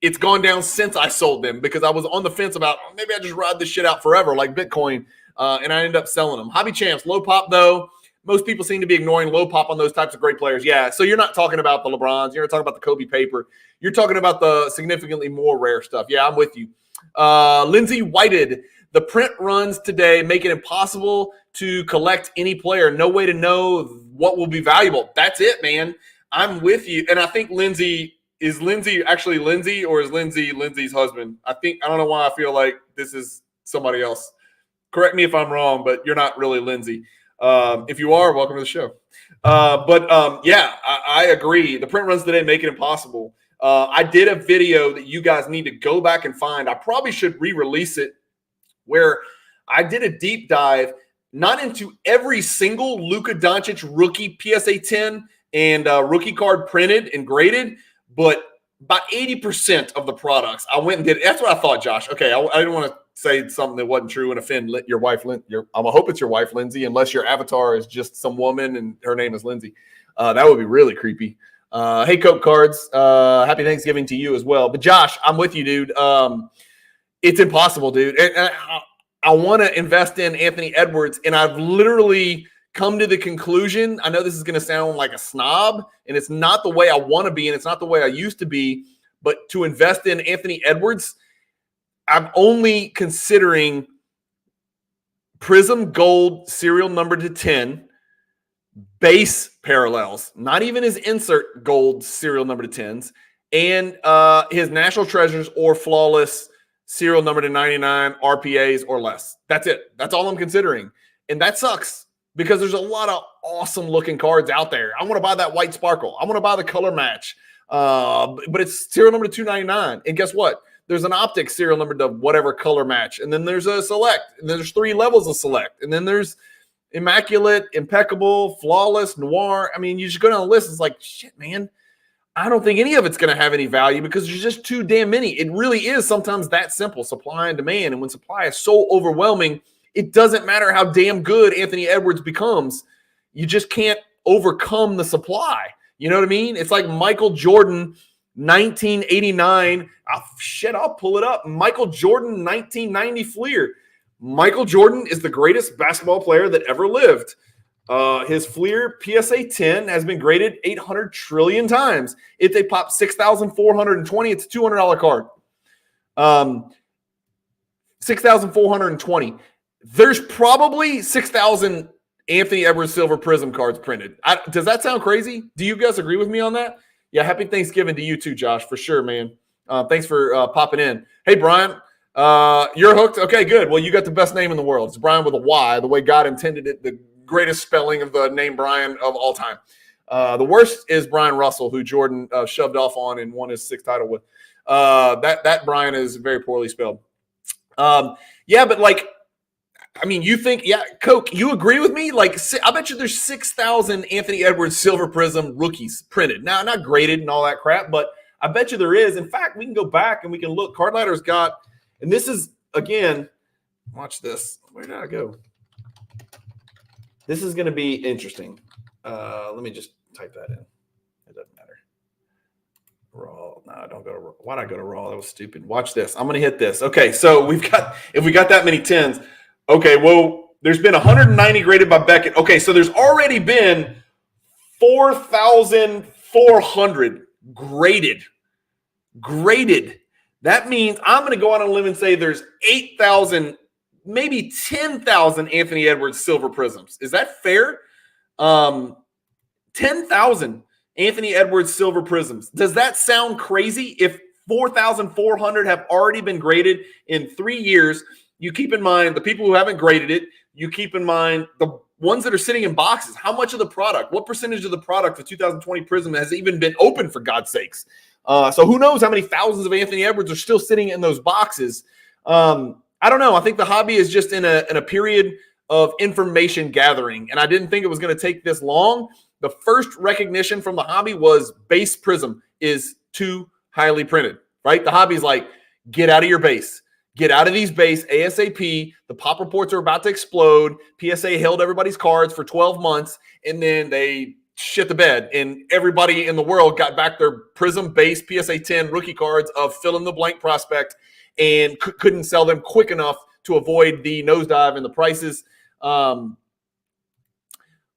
it's gone down since I sold them because I was on the fence about maybe I just ride this shit out forever like Bitcoin, and I ended up selling them. Hobby Champs, low pop though. Most people seem to be ignoring low pop on those types of great players. Yeah, so you're not talking about the LeBrons. You're not talking about the Kobe paper. You're talking about the significantly more rare stuff. Yeah, I'm with you. Lindsay Whited, the print runs today make it impossible to collect any player. No way to know what will be valuable. That's it, man. I'm with you. And I think, Lindsay, is Lindsay actually Lindsay, or is Lindsay Lindsay's husband? I don't know why I feel like this is somebody else. Correct me if I'm wrong, but you're not really Lindsay. If you are, welcome to the show. Yeah, I agree. The print runs today make it impossible. I did a video that you guys need to go back and find. I probably should re-release it, where I did a deep dive, not into every single Luka Doncic rookie PSA 10 and rookie card printed and graded, but about 80% of the products I went and did. That's what I thought, Josh. Okay, I didn't want to say something that wasn't true and offend your wife. I hope it's your wife, Lindsay, unless your avatar is just some woman and her name is Lindsay. That would be really creepy. Hey, Coke Cards. Happy Thanksgiving to you as well. But Josh, I'm with you, dude. It's impossible, dude. And I want to invest in Anthony Edwards, and I've literally come to the conclusion. I know this is going to sound like a snob, and it's not the way I want to be, and it's not the way I used to be, but to invest in Anthony Edwards, I'm only considering Prizm Gold serial number to 10, base parallels, not even his insert gold serial number to 10s, and his National Treasures or flawless serial number to 99 RPAs or less. That's it. That's all I'm considering. And that sucks because there's a lot of awesome looking cards out there. I want to buy that white sparkle. I want to buy the color match. But it's serial number to 299. And guess what? There's an optic serial number to whatever color match. And then there's a select. And then there's 3 levels of select. And then there's immaculate, impeccable, flawless, noir. I mean, you just go down the list. It's like, shit, man. I don't think any of it's going to have any value because there's just too damn many. It really is sometimes that simple, supply and demand. And when supply is so overwhelming, it doesn't matter how damn good Anthony Edwards becomes. You just can't overcome the supply. You know what I mean? It's like Michael Jordan, 1989. I'll pull it up. Michael Jordan, 1990 Fleer. Michael Jordan is the greatest basketball player that ever lived. His Fleer PSA 10 has been graded 800 trillion times. If they pop 6,420, it's a $200 card. 6,420. There's probably 6,000 Anthony Edwards Silver Prizm cards printed. Does that sound crazy? Do you guys agree with me on that? Yeah, happy Thanksgiving to you too, Josh, for sure, man. Thanks for popping in. Hey, Brian, you're hooked? Okay, good. Well, you got the best name in the world. It's Brian with a Y, the way God intended it, the greatest spelling of the name Brian of all time. The worst is Brian Russell, who Jordan shoved off on and won his 6th title with. That Brian is very poorly spelled. Yeah, but like, I mean, you think, yeah, Coke, you agree with me? Like, I bet you there's 6,000 Anthony Edwards Silver Prizm rookies printed. Now, not graded and all that crap, but I bet you there is. In fact, we can go back and we can look. Card Ladder's got, and this is, again, watch this. Where did I go? This is going to be interesting. Let me just type that in. It doesn't matter. Raw. No, don't go to raw. Why'd I go to raw? That was stupid. Watch this. I'm going to hit this. Okay, so if we got that many 10s, okay, well, there's been 190 graded by Beckett. Okay, so there's already been 4,400 graded. That means I'm going to go out on a limb and say there's 8,000, maybe 10,000 Anthony Edwards Silver Prizms. Is that fair? 10,000 Anthony Edwards Silver Prizms. Does that sound crazy? If 4,400 have already been graded in 3 years, you keep in mind the people who haven't graded it. You keep in mind the ones that are sitting in boxes. How much of the product, what percentage of the product of 2020 Prizm has even been open, for God's sakes? So who knows how many thousands of Anthony Edwards are still sitting in those boxes? I don't know. I think the hobby is just in a period of information gathering, and I didn't think it was going to take this long. The first recognition from the hobby was base Prizm is too highly printed, right? The hobby's like, get out of your base. Get out of these base ASAP. The pop reports are about to explode. PSA held everybody's cards for 12 months, and then they shit the bed. And everybody in the world got back their Prizm base PSA 10 rookie cards of fill-in-the-blank prospect and couldn't sell them quick enough to avoid the nosedive in the prices. What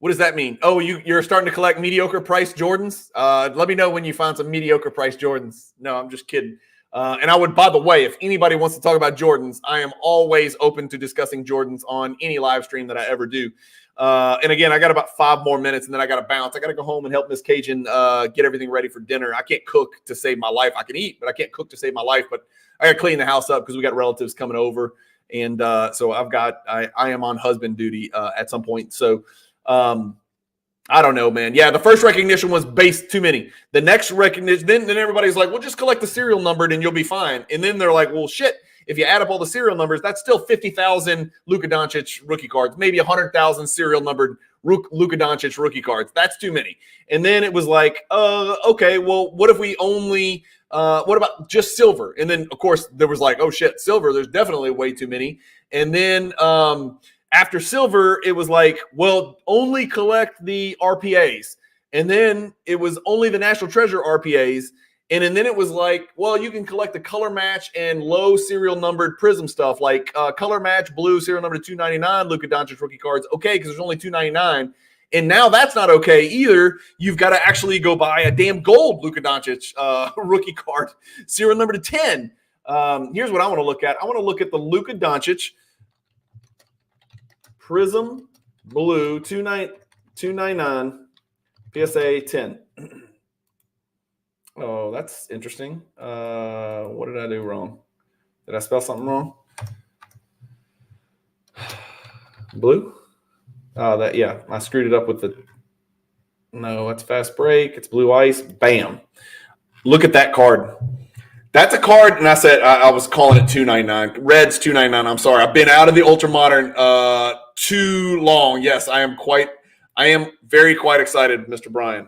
does that mean? Oh, you're starting to collect mediocre price Jordans? Let me know when you find some mediocre price Jordans. No, I'm just kidding. And I would, by the way, if anybody wants to talk about Jordans, I am always open to discussing Jordans on any live stream that I ever do. And again, I got about 5 more minutes, and then I got to bounce. I got to go home and help Miss Cajun get everything ready for dinner. I can't cook to save my life. I can eat, but I can't cook to save my life. But I got to clean the house up because we got relatives coming over. And so I am on husband duty at some point. So I don't know, man. Yeah, the first recognition was base too many. The next recognition, then everybody's like, well, just collect the serial numbered and you'll be fine. And then they're like, well, shit, if you add up all the serial numbers, that's still 50,000 Luka Doncic rookie cards, maybe 100,000 serial numbered Luka Doncic rookie cards. That's too many. And then it was like, okay, well, what if we only what about just silver? And then, of course, there was like, oh, shit, silver, there's definitely way too many. And then after silver, it was like, well, only collect the RPAs. And then it was only the National Treasure RPAs. And then it was like, well, you can collect the color match and low serial numbered Prizm stuff, like color match, blue, serial number 299, Luka Doncic rookie cards. Okay, because there's only 299. And now that's not okay either. You've got to actually go buy a damn gold Luka Doncic rookie card, serial number 10. Here's what I want to look at. I want to look at the Luka Doncic Prizm blue 299 PSA 10. Oh, that's interesting. What did I do wrong? Did I spell something wrong? Blue? Yeah, I screwed it up with the. No, that's fast break. It's blue ice. Bam. Look at that card. That's a card, and I said I was calling it 299. Red's 299. I'm sorry. I've been out of the ultra modern too long. Yes, I am very quite excited, Mr. Brian.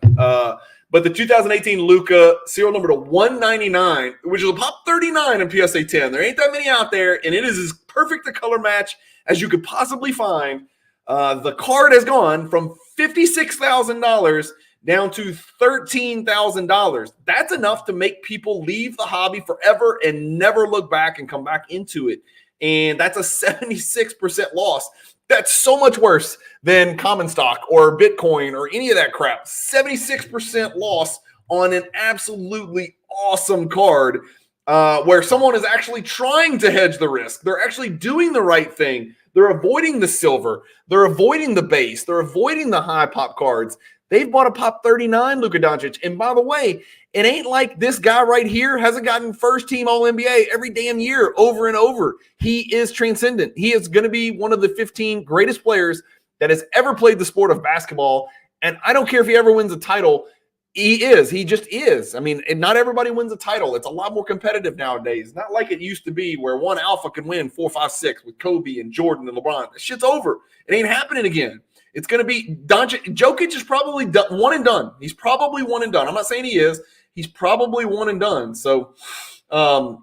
But the 2018 Luka serial number to 199, which is a pop 39 in PSA 10. There ain't that many out there, and it is as perfect a color match as you could possibly find. The card has gone from $56,000 down to $13,000. That's enough to make people leave the hobby forever and never look back and come back into it. And that's a 76% loss. That's so much worse than common stock or Bitcoin or any of that crap. 76% loss on an absolutely awesome card where someone is actually trying to hedge the risk. They're actually doing the right thing. They're avoiding the silver. They're avoiding the base. They're avoiding the high pop cards. They've bought a pop 39 Luka Doncic. And by the way, it ain't like this guy right here hasn't gotten first team All-NBA every damn year over and over. He is transcendent. He is going to be one of the 15 greatest players that has ever played the sport of basketball. And I don't care if he ever wins a title. He is. He just is. I mean, and not everybody wins a title. It's a lot more competitive nowadays. Not like it used to be where one alpha can win 4, 5, 6 with Kobe and Jordan and LeBron. That shit's over. It ain't happening again. It's going to be Jokic is probably one and done. He's probably one and done. I'm not saying he is. He's probably one and done. So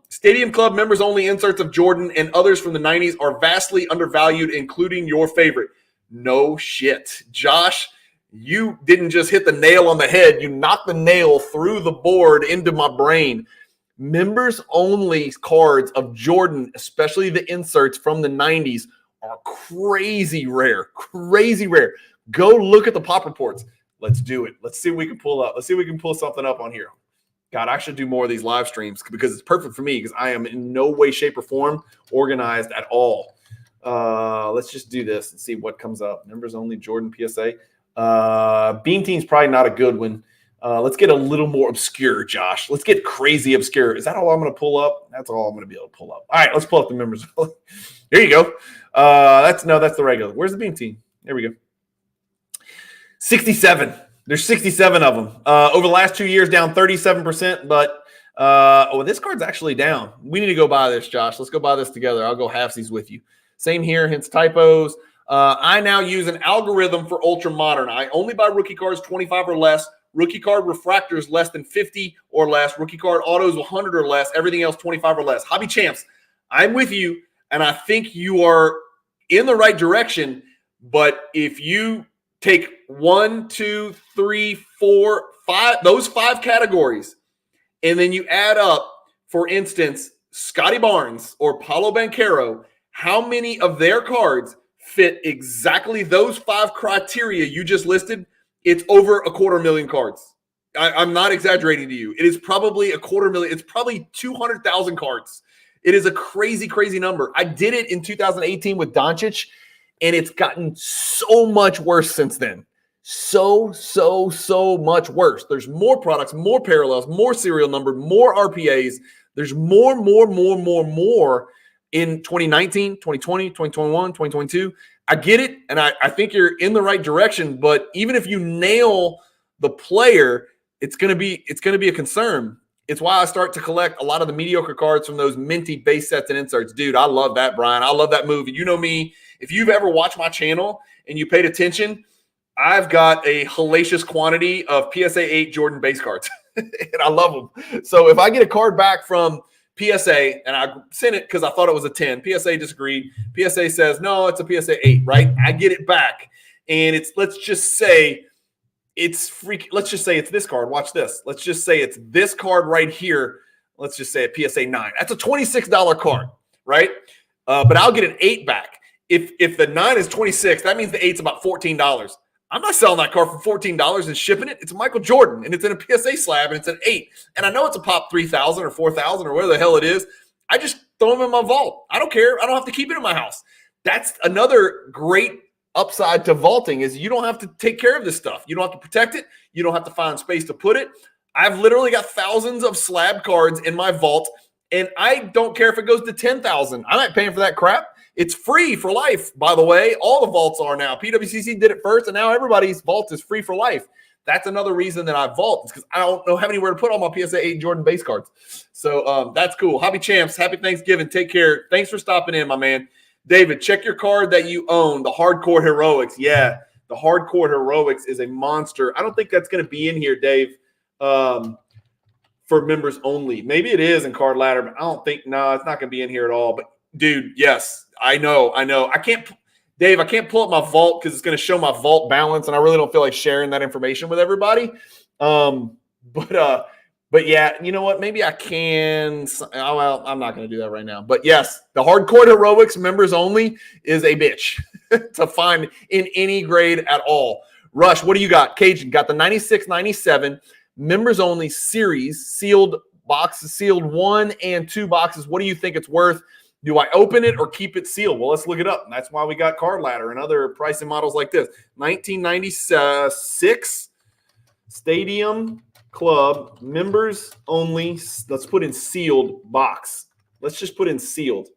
Stadium Club members only inserts of Jordan and others from the 90s are vastly undervalued, including your favorite. No shit. Josh, you didn't just hit the nail on the head. You knocked the nail through the board into my brain. Members only cards of Jordan, especially the inserts from the 90s, are crazy rare. Crazy rare. Go look at the pop reports. Let's do it. Let's see what we can pull up. Let's see if we can pull something up on here. God, I should do more of these live streams because it's perfect for me because I am in no way, shape, or form organized at all. Let's just do this and see what comes up. Members only Jordan PSA. Bean Team's probably not a good one. Let's get a little more obscure, Josh. Let's get crazy obscure. Is that all I'm going to pull up? That's all I'm going to be able to pull up. All right, let's pull up the members. There you go. That's the regular. Where's the Bean Team? There we go. 67. There's 67 of them. Over the last 2 years, down 37%. But this card's actually down. We need to go buy this, Josh. Let's go buy this together. I'll go halfsies with you. Same here, hence typos. I now use an algorithm for ultra modern. I only buy rookie cards 25 or less. Rookie card refractors less than 50 or less. Rookie card autos 100 or less. Everything else 25 or less. Hobby champs, I'm with you, and I think you are in the right direction. But if you take 1, 2, 3, 4, 5, those 5 categories, and then you add up, for instance, Scotty Barnes or Paolo Banchero, how many of their cards fit exactly those 5 criteria you just listed? It's over 250,000 cards. I'm not exaggerating to you. It is probably 250,000. It's probably 200,000 cards. It is a crazy, crazy number. I did it in 2018 with Doncic. and it's gotten so much worse since then. So much worse. There's more products, more parallels, more serial number, more RPAs. There's more in 2019, 2020, 2021, 2022. I get it, and I think you're in the right direction, but even if you nail the player, it's gonna be a concern. It's why I start to collect a lot of the mediocre cards from those minty base sets and inserts. Dude, I love that, Brian. I love that movie. You know me. If you've ever watched my channel and you paid attention, I've got a hellacious quantity of PSA 8 Jordan base cards, and I love them. So if I get a card back from PSA, and I sent it because I thought it was a 10. PSA disagreed. PSA says, no, it's a PSA 8, right? I get it back, and it's, let's just say it's this card. Watch this. Let's just say it's this card right here. Let's just say a PSA 9. That's a $26 card, right? But I'll get an 8 back. If the 9 is 26, that means the 8's about $14. I'm not selling that card for $14 and shipping it. It's Michael Jordan, and it's in a PSA slab, and it's an 8. And I know it's a pop 3,000 or 4,000 or whatever the hell it is. I just throw them in my vault. I don't care. I don't have to keep it in my house. That's another great upside to vaulting, is you don't have to take care of this stuff. You don't have to protect it. You don't have to find space to put it. I've literally got thousands of slab cards in my vault, and I don't care if it goes to 10,000. I'm not paying for that crap. It's free for life, by the way. All the vaults are now. PWCC did it first, and now everybody's vault is free for life. That's another reason that I vault, is because I don't know have anywhere to put all my PSA 8 Jordan base cards. So that's cool. Hobby Champs, happy Thanksgiving. Take care. Thanks for stopping in, my man. David, check your card that you own, the Hardcore Heroics. Yeah, the Hardcore Heroics is a monster. I don't think that's going to be in here, Dave, for members only. Maybe it is in Card Ladder, but I don't think, no, it's not going to be in here at all. But, dude, yes, I know. I can't pull up my vault because it's going to show my vault balance, and I really don't feel like sharing that information with everybody. But yeah, you know what? Maybe I can. Oh, well, I'm not going to do that right now. But yes, the Hardcore Heroics members only is a bitch to find in any grade at all. Rush, what do you got? Cajun got the 96-97 members only series sealed boxes, sealed 1 and 2 boxes. What do you think it's worth? Do I open it or keep it sealed? Well, let's look it up. And that's why we got Card Ladder and other pricing models like this. 1996 Stadium Club members only. Let's put in sealed box. Let's just put in sealed.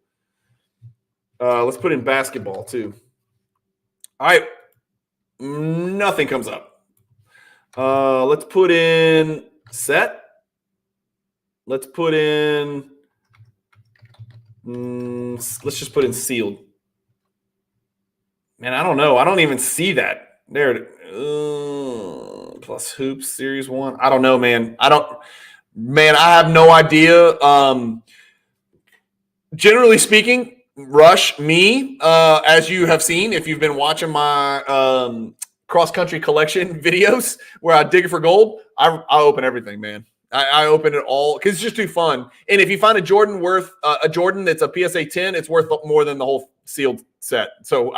Let's put in basketball too. All right. Nothing comes up. Let's put in set. Let's put in. Let's just put in sealed. Man, I don't know. I don't even see that. There. Plus hoops series 1. I don't know, man. I have no idea. Generally speaking, Rush, me, as you have seen, if you've been watching my cross-country collection videos where I dig for gold, I open everything, man. I open it all because it's just too fun. And if you find a Jordan that's a PSA 10, it's worth more than the whole sealed set. So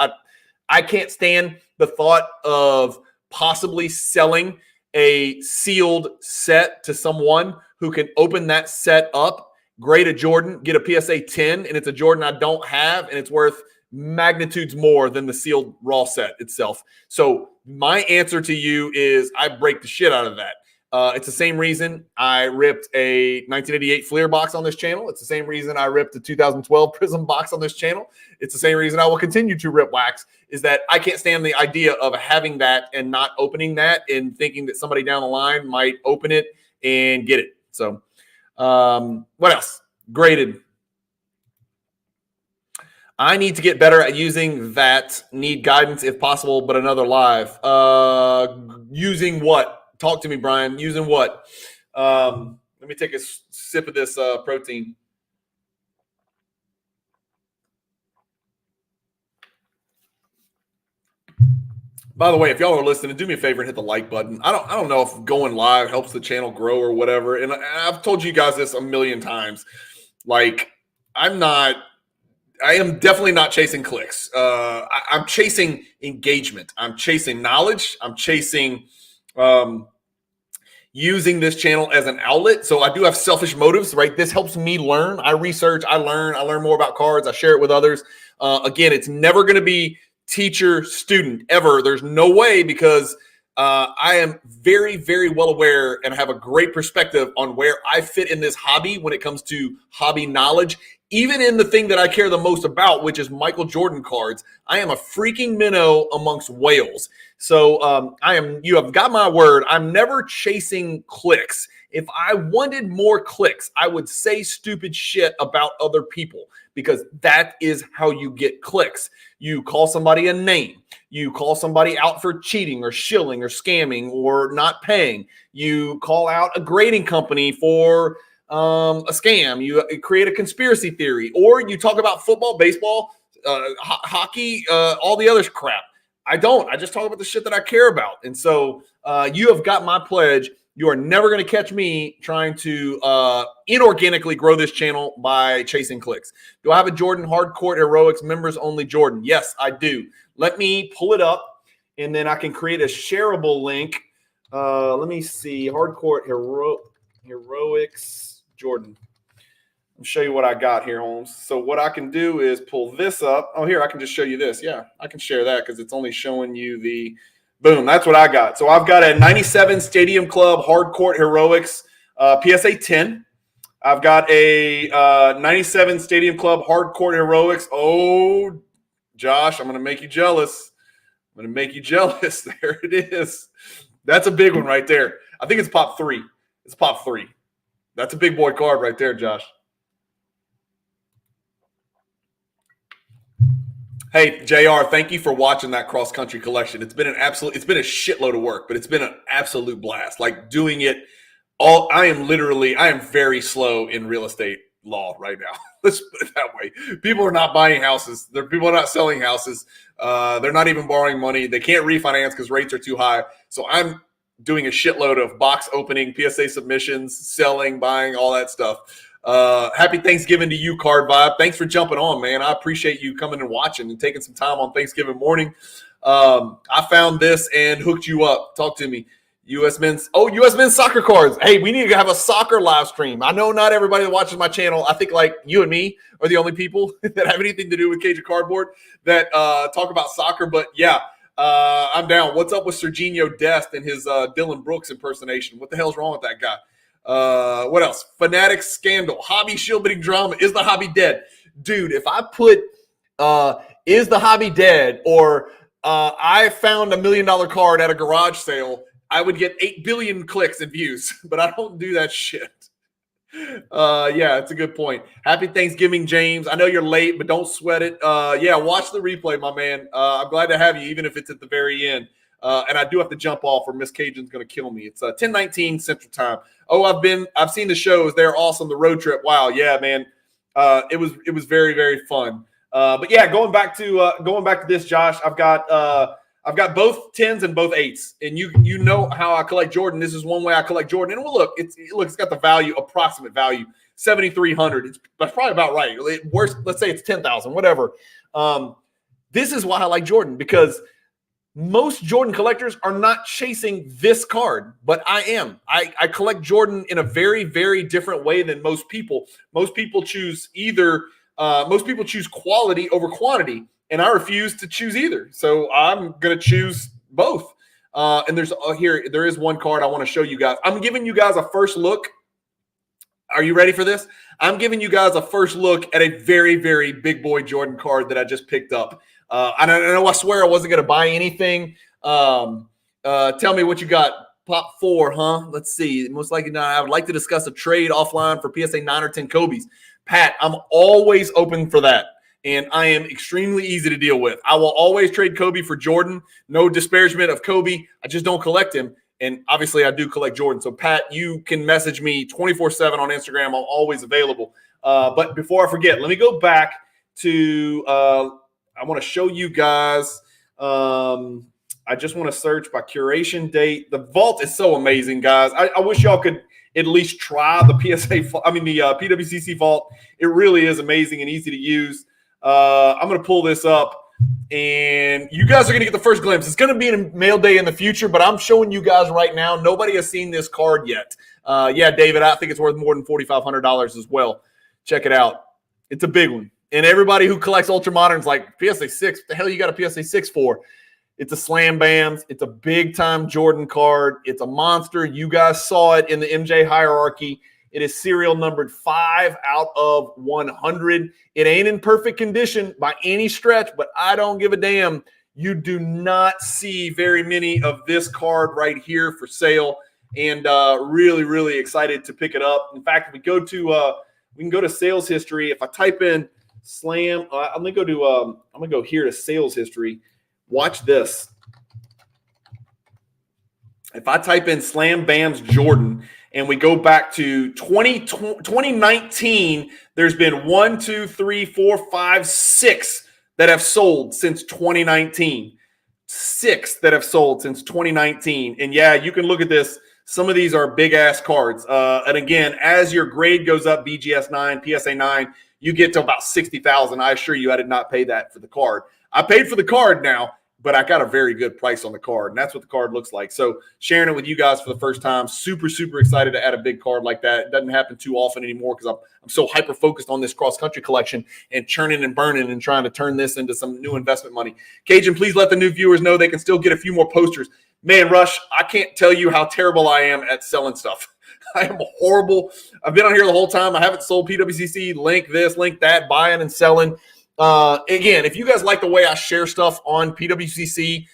I can't stand the thought of possibly selling a sealed set to someone who can open that set up, grade a Jordan, get a PSA 10, and it's a Jordan I don't have, and it's worth magnitudes more than the sealed raw set itself. So my answer to you is I break the shit out of that. It's the same reason I ripped a 1988 Fleer box on this channel. It's the same reason I ripped a 2012 Prizm box on this channel. It's the same reason I will continue to rip wax, is that I can't stand the idea of having that and not opening that and thinking that somebody down the line might open it and get it. So what else? Graded. I need to get better at using that. Need guidance if possible, but another live. Using what? Talk to me, Brian. Using what? Let me take a sip of this protein. By the way, if y'all are listening, do me a favor and hit the like button. I don't know if going live helps the channel grow or whatever. And I've told you guys this a million times. Like, I am definitely not chasing clicks. I'm chasing engagement. I'm chasing knowledge. I'm chasing using this channel as an outlet. So I do have selfish motives, right? This helps me learn. I research, I learn more about cards. I share it with others. Again, it's never going to be teacher, student ever. There's no way, because I am very, very well aware and have a great perspective on where I fit in this hobby when it comes to hobby knowledge. Even in the thing that I care the most about, which is Michael Jordan cards, I am a freaking minnow amongst whales. So you have got my word. I'm never chasing clicks. If I wanted more clicks, I would say stupid shit about other people, because that is how you get clicks. You call somebody a name. You call somebody out for cheating or shilling or scamming or not paying. You call out a grading company for a scam. You create a conspiracy theory, or you talk about football, baseball, hockey, all the other crap. I don't. I just talk about the shit that I care about. And so you have got my pledge. You are never going to catch me trying to inorganically grow this channel by chasing clicks. Do I have a Jordan Hardcourt Heroics members only Jordan? Yes, I do. Let me pull it up, and then I can create a shareable link. Let me see. Hardcourt Heroics Jordan. I'll show you what I got here, Holmes. So what I can do is pull this up. Oh, here, I can just show you this. Yeah, I can share that because it's only showing you the – boom, that's what I got. So I've got a 97 Stadium Club Hardcourt Heroics PSA 10. I've got a 97 Stadium Club Hardcourt Heroics. Oh, Josh, I'm going to make you jealous. I'm going to make you jealous. There it is. That's a big one right there. I think it's pop 3. It's pop 3. That's a big boy card right there, Josh. Hey, JR, thank you for watching that cross-country collection. It's been a shitload of work, but it's been an absolute blast. Like doing it all. I am very slow in real estate law right now. Let's put it that way. People are not buying houses. People are not selling houses. They're not even borrowing money. They can't refinance because rates are too high. So I'm doing a shitload of box opening, PSA submissions, selling, buying, all that stuff. Happy Thanksgiving to you, Card Vibe. Thanks for jumping on, man. I appreciate you coming and watching and taking some time on Thanksgiving morning. I found this and hooked you up. Talk to me. U.S. men's soccer cards. Hey, we need to have a soccer live stream. I know not everybody that watches my channel, I think like you and me are the only people that have anything to do with Cage of Cardboard that talk about soccer. But yeah, I'm down. What's up with Serginho Dest and his Dylan Brooks impersonation? What the hell's wrong with that guy? What else? Fanatic scandal. Hobby shielding drama. Is the hobby dead? Dude, if I put is the hobby dead or I found $1 million card at a garage sale, I would get 8 billion clicks and views, but I don't do that shit. Yeah, it's a good point. Happy Thanksgiving, James. I know you're late, but don't sweat it. Yeah, watch the replay, my man. I'm glad to have you, even if it's at the very end. And I do have to jump off or Miss Cajun's going to kill me. It's 10:19 Central Time. Oh, I've seen the shows. They're awesome. The road trip. Wow. Yeah, man. It was very, very fun. But yeah, going back to this, Josh, I've got both 10s and both 8s. And you know how I collect Jordan. This is one way I collect Jordan. And look, it's got the value, approximate value, 7,300. That's probably about right. Worst, let's say it's 10,000, whatever. This is why I like Jordan, because most Jordan collectors are not chasing this card, but I am. I collect Jordan in a very, very different way than most people. Most people choose quality over quantity, and I refuse to choose either. So I'm going to choose both. And there is one card I want to show you guys. I'm giving you guys a first look. Are you ready for this? I'm giving you guys a first look at a very, very big boy Jordan card that I just picked up. I know I swear I wasn't going to buy anything. Tell me what you got. Pop 4, huh? Let's see. Most likely not. I would like to discuss a trade offline for PSA 9 or 10 Kobe's. Pat, I'm always open for that. And I am extremely easy to deal with. I will always trade Kobe for Jordan. No disparagement of Kobe. I just don't collect him. And obviously I do collect Jordan. So Pat, you can message me 24/7 on Instagram. I'm always available. But before I forget, let me go back to I want to show you guys. I just want to search by curation date. The vault is so amazing, guys. I wish y'all could at least try the PWCC vault. It really is amazing and easy to use. I'm going to pull this up, and you guys are going to get the first glimpse. It's going to be in mail day in the future, but I'm showing you guys right now. Nobody has seen this card yet. Yeah, David, I think it's worth more than $4,500 as well. Check it out. It's a big one. And everybody who collects Ultra Moderns like PSA 6, what the hell you got a PSA 6 for? It's a Slam Bams. It's a big-time Jordan card. It's a monster. You guys saw it in the MJ hierarchy. It is serial numbered 5 out of 100. It ain't in perfect condition by any stretch, but I don't give a damn. You do not see very many of this card right here for sale, and really, really excited to pick it up. In fact, if we go to we can go to sales history. If I type in Slam, I'm gonna go here to sales history. Watch this. If I type in Slam Bams Jordan and we go back to 2019, there's been 1, 2, 3, 4, 5, 6 that have sold since 2019. 6 that have sold since 2019. And yeah, you can look at this. Some of these are big-ass cards. And again, as your grade goes up, BGS 9, PSA 9, you get to about 60,000. I assure you I did not pay that for the card. I paid for the card now, but I got a very good price on the card, and that's what the card looks like. So sharing it with you guys for the first time, super, super excited to add a big card like that. It doesn't happen too often anymore because I'm so hyper-focused on this cross-country collection and churning and burning and trying to turn this into some new investment money. Cajun, please let the new viewers know they can still get a few more posters. Man, Rush, I can't tell you how terrible I am at selling stuff. I am horrible. I've been on here the whole time. I haven't sold PWCC, link this, link that, buying and selling. Again, if you guys like the way I share stuff on PWCC,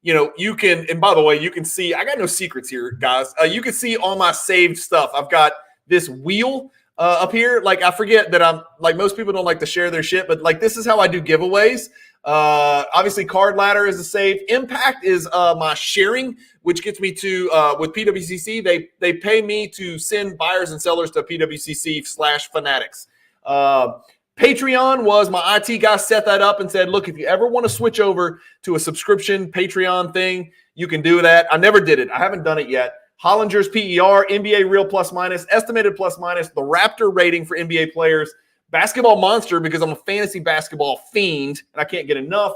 you can, and by the way, you can see, I got no secrets here, guys. You can see all my saved stuff. I've got this wheel up here. Like, I forget that I'm, like, most people don't like to share their shit, but like, this is how I do giveaways. Obviously Card Ladder is a save. Impact is my sharing, which gets me to with PWCC. They pay me to send buyers and sellers to PWCC/fanatics. Patreon was my IT guy set that up and said, look, if you ever want to switch over to a subscription Patreon thing, you can do that. I never did it. I haven't done it yet. Hollinger's PER, NBA real plus minus, estimated plus minus, the Raptor rating for NBA players, Basketball Monster because I'm a fantasy basketball fiend and I can't get enough.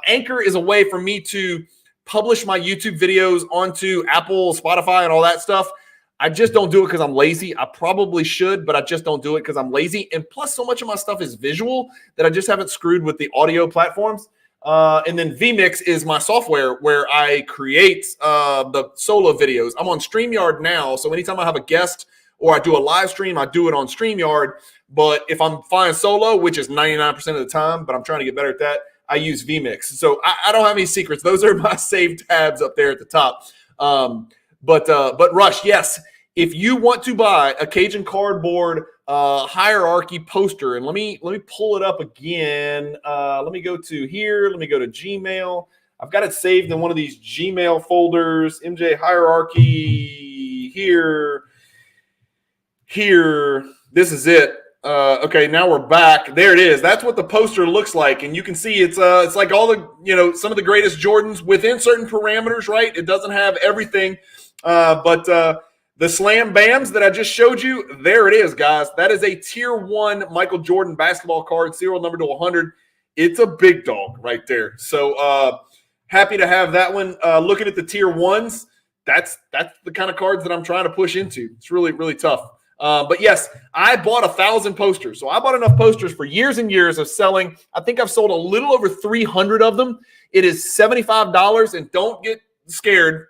Anchor is a way for me to publish my YouTube videos onto Apple, Spotify, and all that stuff. I just don't do it because I'm lazy. I probably should, but I just don't do it because I'm lazy. And plus, so much of my stuff is visual that I just haven't screwed with the audio platforms. And then vMix is my software where I create the solo videos. I'm on StreamYard now, so anytime I have a guest or I do a live stream, I do it on StreamYard. But if I'm flying solo, which is 99% of the time, but I'm trying to get better at that, I use vMix. So I don't have any secrets. Those are my saved tabs up there at the top. But Rush, yes, if you want to buy a Cajun Cardboard hierarchy poster, and let me pull it up again. Let me go to here. Let me go to Gmail. I've got it saved in one of these Gmail folders. MJ hierarchy here. This is it. Okay, now we're back. There it is. That's what the poster looks like, and you can see it's like all the some of the greatest Jordans within certain parameters, right? It doesn't have everything, but the Slam Bams that I just showed you, there it is, guys. That is a Tier 1 Michael Jordan basketball card, serial number to 100. It's a big dog right there. So happy to have that one. Looking at the Tier 1s, that's the kind of cards that I'm trying to push into. It's really, really tough. But yes, I bought 1,000 posters. So I bought enough posters for years and years of selling. I think I've sold a little over 300 of them. It is $75, and don't get scared.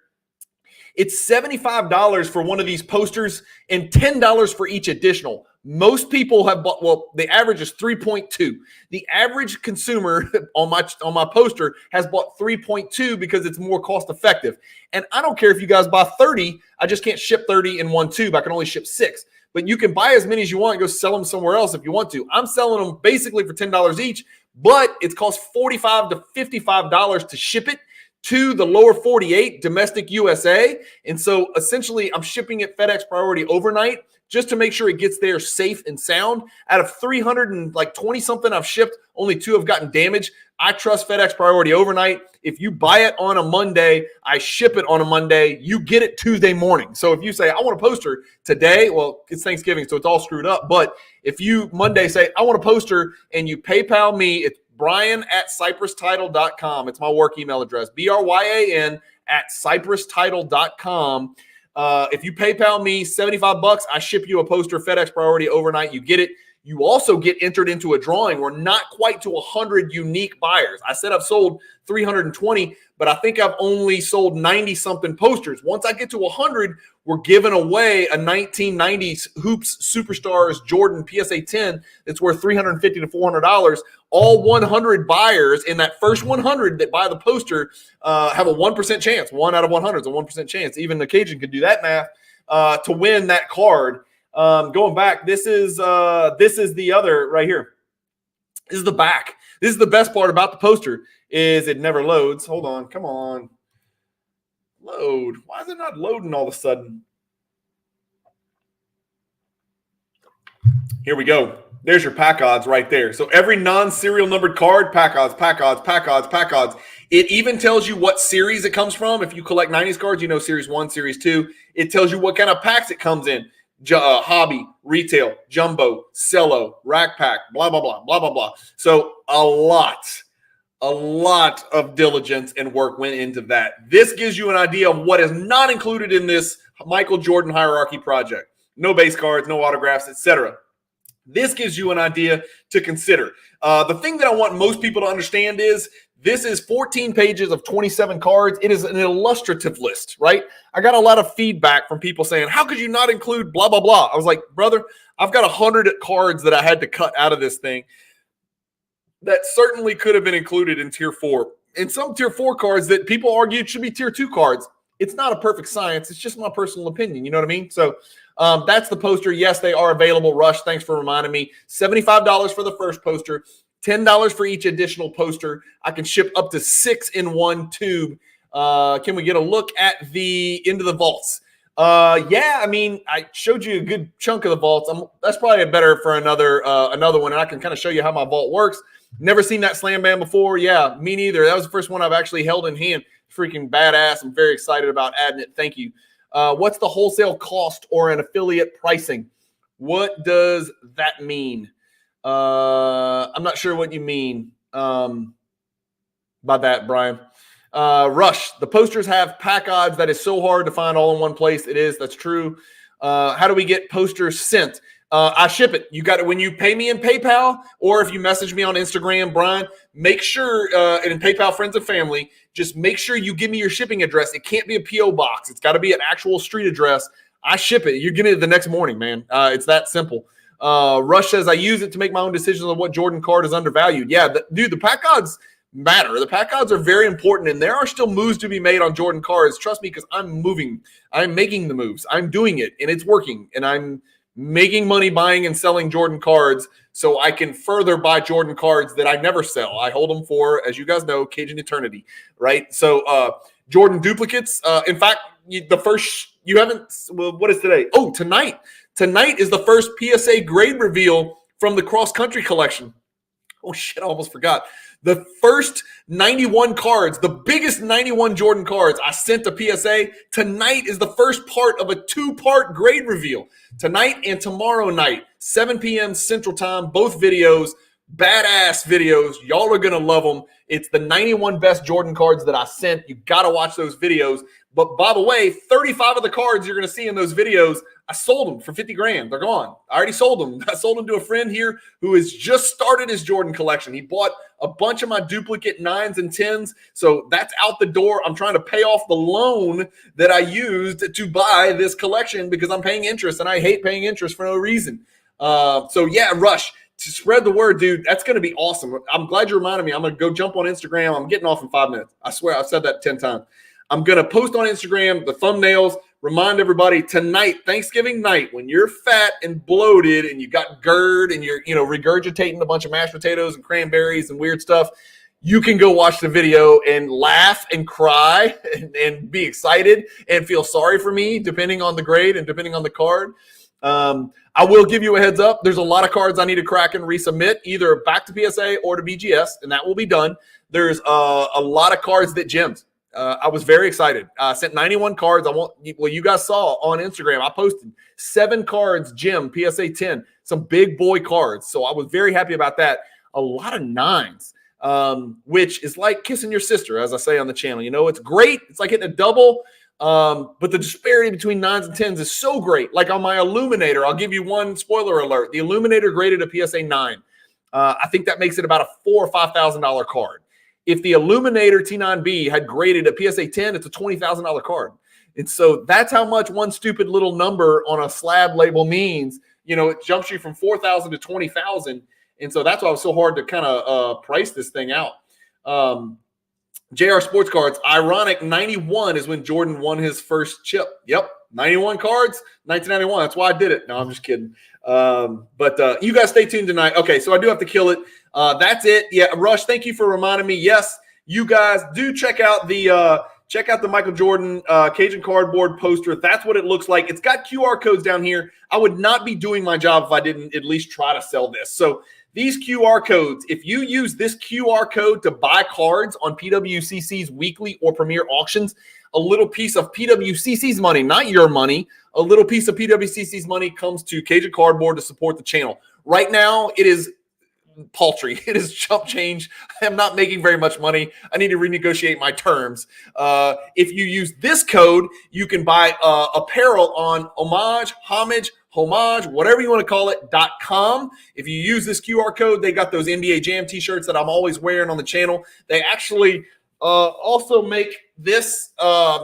It's $75 for one of these posters and $10 for each additional. Most people have bought, well, the average is 3.2. The average consumer on my poster has bought 3.2 because it's more cost effective. And I don't care if you guys buy 30. I just can't ship 30 in one tube. I can only ship 6. But you can buy as many as you want and go sell them somewhere else if you want to. I'm selling them basically for $10 each, but it's cost $45 to $55 to ship it to the lower 48 domestic USA. And so essentially I'm shipping it FedEx priority overnight just to make sure it gets there safe and sound. Out of 320 something I've shipped, only 2 have gotten damaged. I trust FedEx priority overnight. If you buy it on a Monday, I ship it on a Monday, you get it Tuesday morning. So if you say, I want a poster today, well, it's Thanksgiving, so it's all screwed up. But if you Monday say, I want a poster, and you PayPal me, it's Brian@CypressTitle.com. It's my work email address, BRYAN@CypressTitle.com. If you PayPal me $75, I ship you a poster FedEx priority overnight. You get it. You also get entered into a drawing where not quite to 100 unique buyers. I said I've sold 320, but I think I've only sold 90-something posters. Once I get to 100, we're giving away a 1990s Hoops Superstars Jordan PSA 10 that's worth $350 to $400. All 100 buyers in that first 100 that buy the poster have a 1% chance. 1 out of 100 is a 1% chance. Even the Cajun could do that math to win that card. Going back, this is the other right here. This is the back. This is the best part about the poster is it never loads. Hold on. Come on. Load. Why is it not loading all of a sudden? Here we go. There's your pack odds right there. So every non-serial numbered card, pack odds, pack odds, pack odds, pack odds. It even tells you what series it comes from. If you collect 90s cards, you know series 1, series 2. It tells you what kind of packs it comes in. Hobby, retail, jumbo, cello, rack pack, blah, blah, blah, blah, blah, blah. So a lot of diligence and work went into that. This gives you an idea of what is not included in this Michael Jordan hierarchy project. No base cards, no autographs, etc. This gives you an idea to consider. The thing that I want most people to understand is this is 14 pages of 27 cards. It is an illustrative list, right? I got a lot of feedback from people saying, how could you not include blah, blah, blah? I was like, brother, I've got 100 cards that I had to cut out of this thing that certainly could have been included in tier 4. And some tier 4 cards that people argued should be tier 2 cards. It's not a perfect science. It's just my personal opinion. You know what I mean? So that's the poster. Yes, they are available. Rush, thanks for reminding me. $75 for the first poster. $10 for each additional poster. I can ship up to 6 in one tube. Can we get a look at the into the vaults? Yeah, I mean, I showed you a good chunk of the vaults. That's probably better for another one, and I can kind of show you how my vault works. Never seen that slam band before. Yeah, me neither. That was the first one I've actually held in hand. Freaking badass. I'm very excited about adding it. Thank you. What's the wholesale cost or an affiliate pricing? What does that mean? I'm not sure what you mean by that, Brian. Rush, the posters have pack odds. That is so hard to find all in one place. It is. That's true. How do we get posters sent? I ship it. You got it when you pay me in PayPal, or if you message me on Instagram, Brian, make sure, and in PayPal friends and family, just make sure you give me your shipping address. It can't be a P.O. box. It's got to be an actual street address. I ship it. You're getting it the next morning, man. It's that simple. Rush says, I use it to make my own decisions on what Jordan card is undervalued. Yeah, dude, the pack odds matter. The pack odds are very important, and there are still moves to be made on Jordan cards. Trust me, because I'm moving. I'm making the moves. I'm doing it, and it's working, and I'm making money buying and selling Jordan cards so I can further buy Jordan cards that I never sell. I hold them for, as you guys know, Cajun eternity, right? So Jordan duplicates. In fact, the first, you haven't, well, what is today? Oh, tonight. Tonight is the first PSA grade reveal from the cross-country collection. Oh, shit, I almost forgot. The first 91 cards, the biggest 91 Jordan cards I sent to PSA. Tonight is the first part of a 2-part grade reveal. Tonight and tomorrow night, 7 p.m. Central Time, both videos, badass videos. Y'all are going to love them. It's the 91 best Jordan cards that I sent. You got to watch those videos. But by the way, 35 of the cards you're going to see in those videos, I sold them for 50 grand. They're gone. I already sold them. I sold them to a friend here who has just started his Jordan collection. He bought a bunch of my duplicate 9s and 10s. So that's out the door. I'm trying to pay off the loan that I used to buy this collection because I'm paying interest, and I hate paying interest for no reason. So yeah, Rush, to spread the word, dude, that's going to be awesome. I'm glad you reminded me. I'm going to go jump on Instagram. I'm getting off in 5 minutes. I swear I've said that 10 times. I'm going to post on Instagram the thumbnails. Remind everybody tonight, Thanksgiving night, when you're fat and bloated and you got GERD and you're, regurgitating a bunch of mashed potatoes and cranberries and weird stuff, you can go watch the video and laugh and cry and be excited and feel sorry for me, depending on the grade and depending on the card. I will give you a heads up. There's a lot of cards I need to crack and resubmit, either back to PSA or to BGS, and that will be done. There's a lot of cards that gems. I was very excited. I sent 91 cards. You guys saw on Instagram, I posted 7 cards, Jim, PSA 10, some big boy cards. So I was very happy about that. A lot of 9s, which is like kissing your sister, as I say on the channel. It's great. It's like hitting a double. But the disparity between 9s and 10s is so great. Like on my Illuminator, I'll give you one spoiler alert. The Illuminator graded a PSA 9. I think that makes it about a $4,000 or $5,000 card. If the Illuminator T9B had graded a PSA 10, it's a $20,000 card. And so that's how much one stupid little number on a slab label means. You know, it jumps you from 4,000 to 20,000. And so that's why it was so hard to kind of price this thing out. JR Sports Cards, ironic, 91 is when Jordan won his first chip. Yep, 91 cards, 1991. That's why I did it. No, I'm just kidding. But you guys stay tuned tonight. Okay, so I do have to kill it. That's it. Yeah, Rush, thank you for reminding me. Yes, you guys do check out the Michael Jordan Cajun cardboard poster. That's what it looks like. It's got QR codes down here. I would not be doing my job if I didn't at least try to sell this. So these QR codes, if you use this QR code to buy cards on PWCC's weekly or premier auctions, a little piece of PWCC's money, not your money, a little piece of PWCC's money comes to Cajun Cardboard to support the channel. Right now, it is paltry. It is chump change. I am not making very much money. I need to renegotiate my terms. If you use this code, you can buy apparel on homage, whatever you want to call it, .com. If you use this QR code, they got those NBA Jam t-shirts that I'm always wearing on the channel. They actually also make this.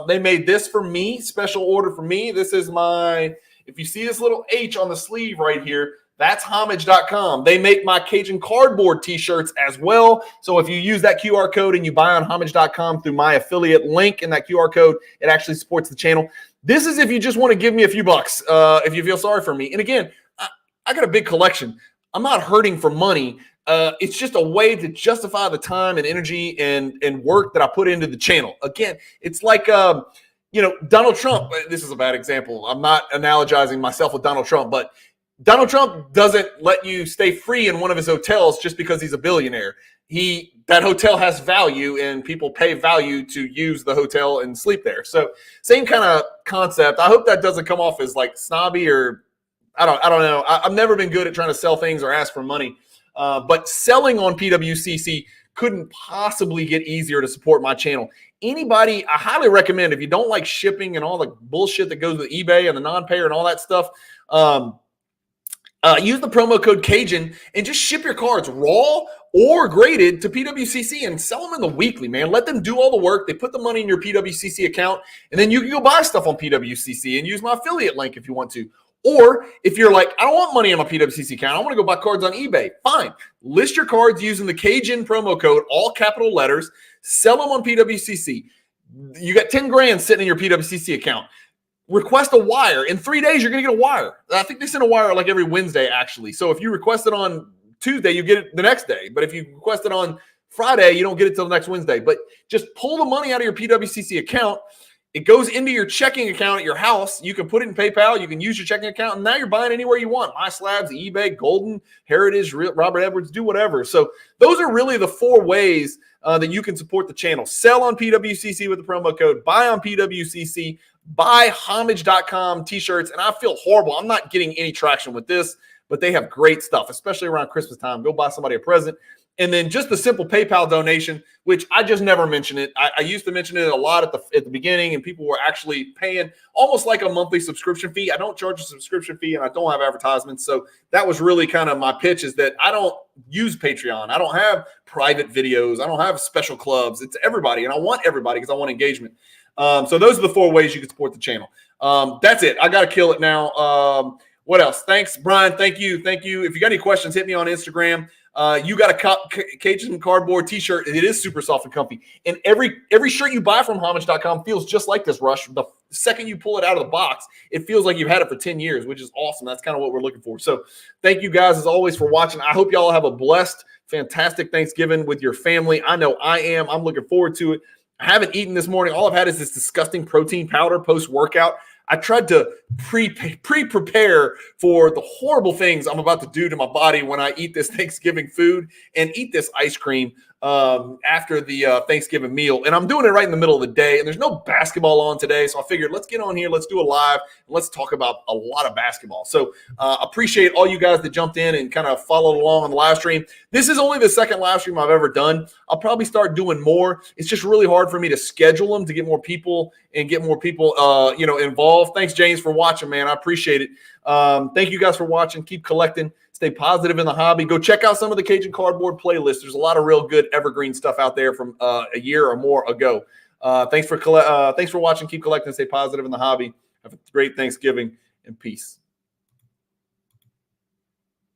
They made this for me, special order for me. This is my, if you see this little H on the sleeve right here, that's homage.com. They make my Cajun Cardboard t-shirts as well. So if you use that QR code and you buy on homage.com through my affiliate link in that QR code, it actually supports the channel. This is if you just want to give me a few bucks, if you feel sorry for me. And again, I got a big collection. I'm not hurting for money. It's just a way to justify the time and energy and work that I put into the channel. Again, it's like, Donald Trump. This is a bad example. I'm not analogizing myself with Donald Trump, but Donald Trump doesn't let you stay free in one of his hotels just because he's a billionaire. That hotel has value and people pay value to use the hotel and sleep there. So same kind of concept. I hope that doesn't come off as like snobby or I don't know. I've never been good at trying to sell things or ask for money. But selling on PWCC couldn't possibly get easier to support my channel. Anybody, I highly recommend, if you don't like shipping and all the bullshit that goes with eBay and the non-payer and all that stuff, use the promo code Cajun and just ship your cards raw or graded to PWCC and sell them in the weekly, man. Let them do all the work. They put the money in your PWCC account, and then you can go buy stuff on PWCC and use my affiliate link if you want to. Or if you're like, I don't want money on my PWCC account, I want to go buy cards on eBay. Fine. List your cards using the Cajun promo code, all capital letters. Sell them on PWCC. You got 10 grand sitting in your PWCC account. Request a wire. In 3 days, you're going to get a wire. I think they send a wire like every Wednesday, actually. So if you request it on Tuesday, you get it the next day. But if you request it on Friday, you don't get it till next Wednesday. But just pull the money out of your PWCC account. It goes into your checking account at your house. You can put it in PayPal. You can use your checking account. And now you're buying anywhere you want. My Slabs, eBay, Golden, Heritage, Robert Edwards, do whatever. So those are really the 4 ways that you can support the channel. Sell on PWCC with the promo code. Buy on PWCC. Buy homage.com t-shirts. And I feel horrible. I'm not getting any traction with this, but they have great stuff, especially around Christmas time. Go buy somebody a present. And then just the simple PayPal donation, which I just never mention it. I used to mention it a lot at the beginning, and people were actually paying almost like a monthly subscription fee. I don't charge a subscription fee, and I don't have advertisements. So that was really kind of my pitch, is that I don't use Patreon. I don't have private videos. I don't have special clubs. It's everybody, and I want everybody because I want engagement. So those are the 4 ways you can support the channel. That's it. I got to kill it now. What else? Thanks, Brian. Thank you. If you got any questions, hit me on Instagram. You got a Cajun Cardboard t-shirt. It is super soft and comfy. And every shirt you buy from homage.com feels just like this, Rush. The second you pull it out of the box, it feels like you've had it for 10 years, which is awesome. That's kind of what we're looking for. So thank you guys, as always, for watching. I hope y'all have a blessed, fantastic Thanksgiving with your family. I know I am. I'm looking forward to it. I haven't eaten this morning. All I've had is this disgusting protein powder post-workout. I tried to pre-prepare for the horrible things I'm about to do to my body when I eat this Thanksgiving food and eat this ice cream. after the Thanksgiving meal. And I'm doing it right in the middle of the day. And there's no basketball on today. So I figured let's get on here. Let's do a live. And let's talk about a lot of basketball. So appreciate all you guys that jumped in and kind of followed along on the live stream. This is only the second live stream I've ever done. I'll probably start doing more. It's just really hard for me to schedule them to get more people and get more people, involved. Thanks, James, for watching, man. I appreciate it. Thank you guys for watching. Keep collecting. Stay positive in the hobby. Go check out some of the Cajun Cardboard playlists. There's a lot of real good evergreen stuff out there from a year or more ago. Thanks for watching. Keep collecting. Stay positive in the hobby. Have a great Thanksgiving and peace.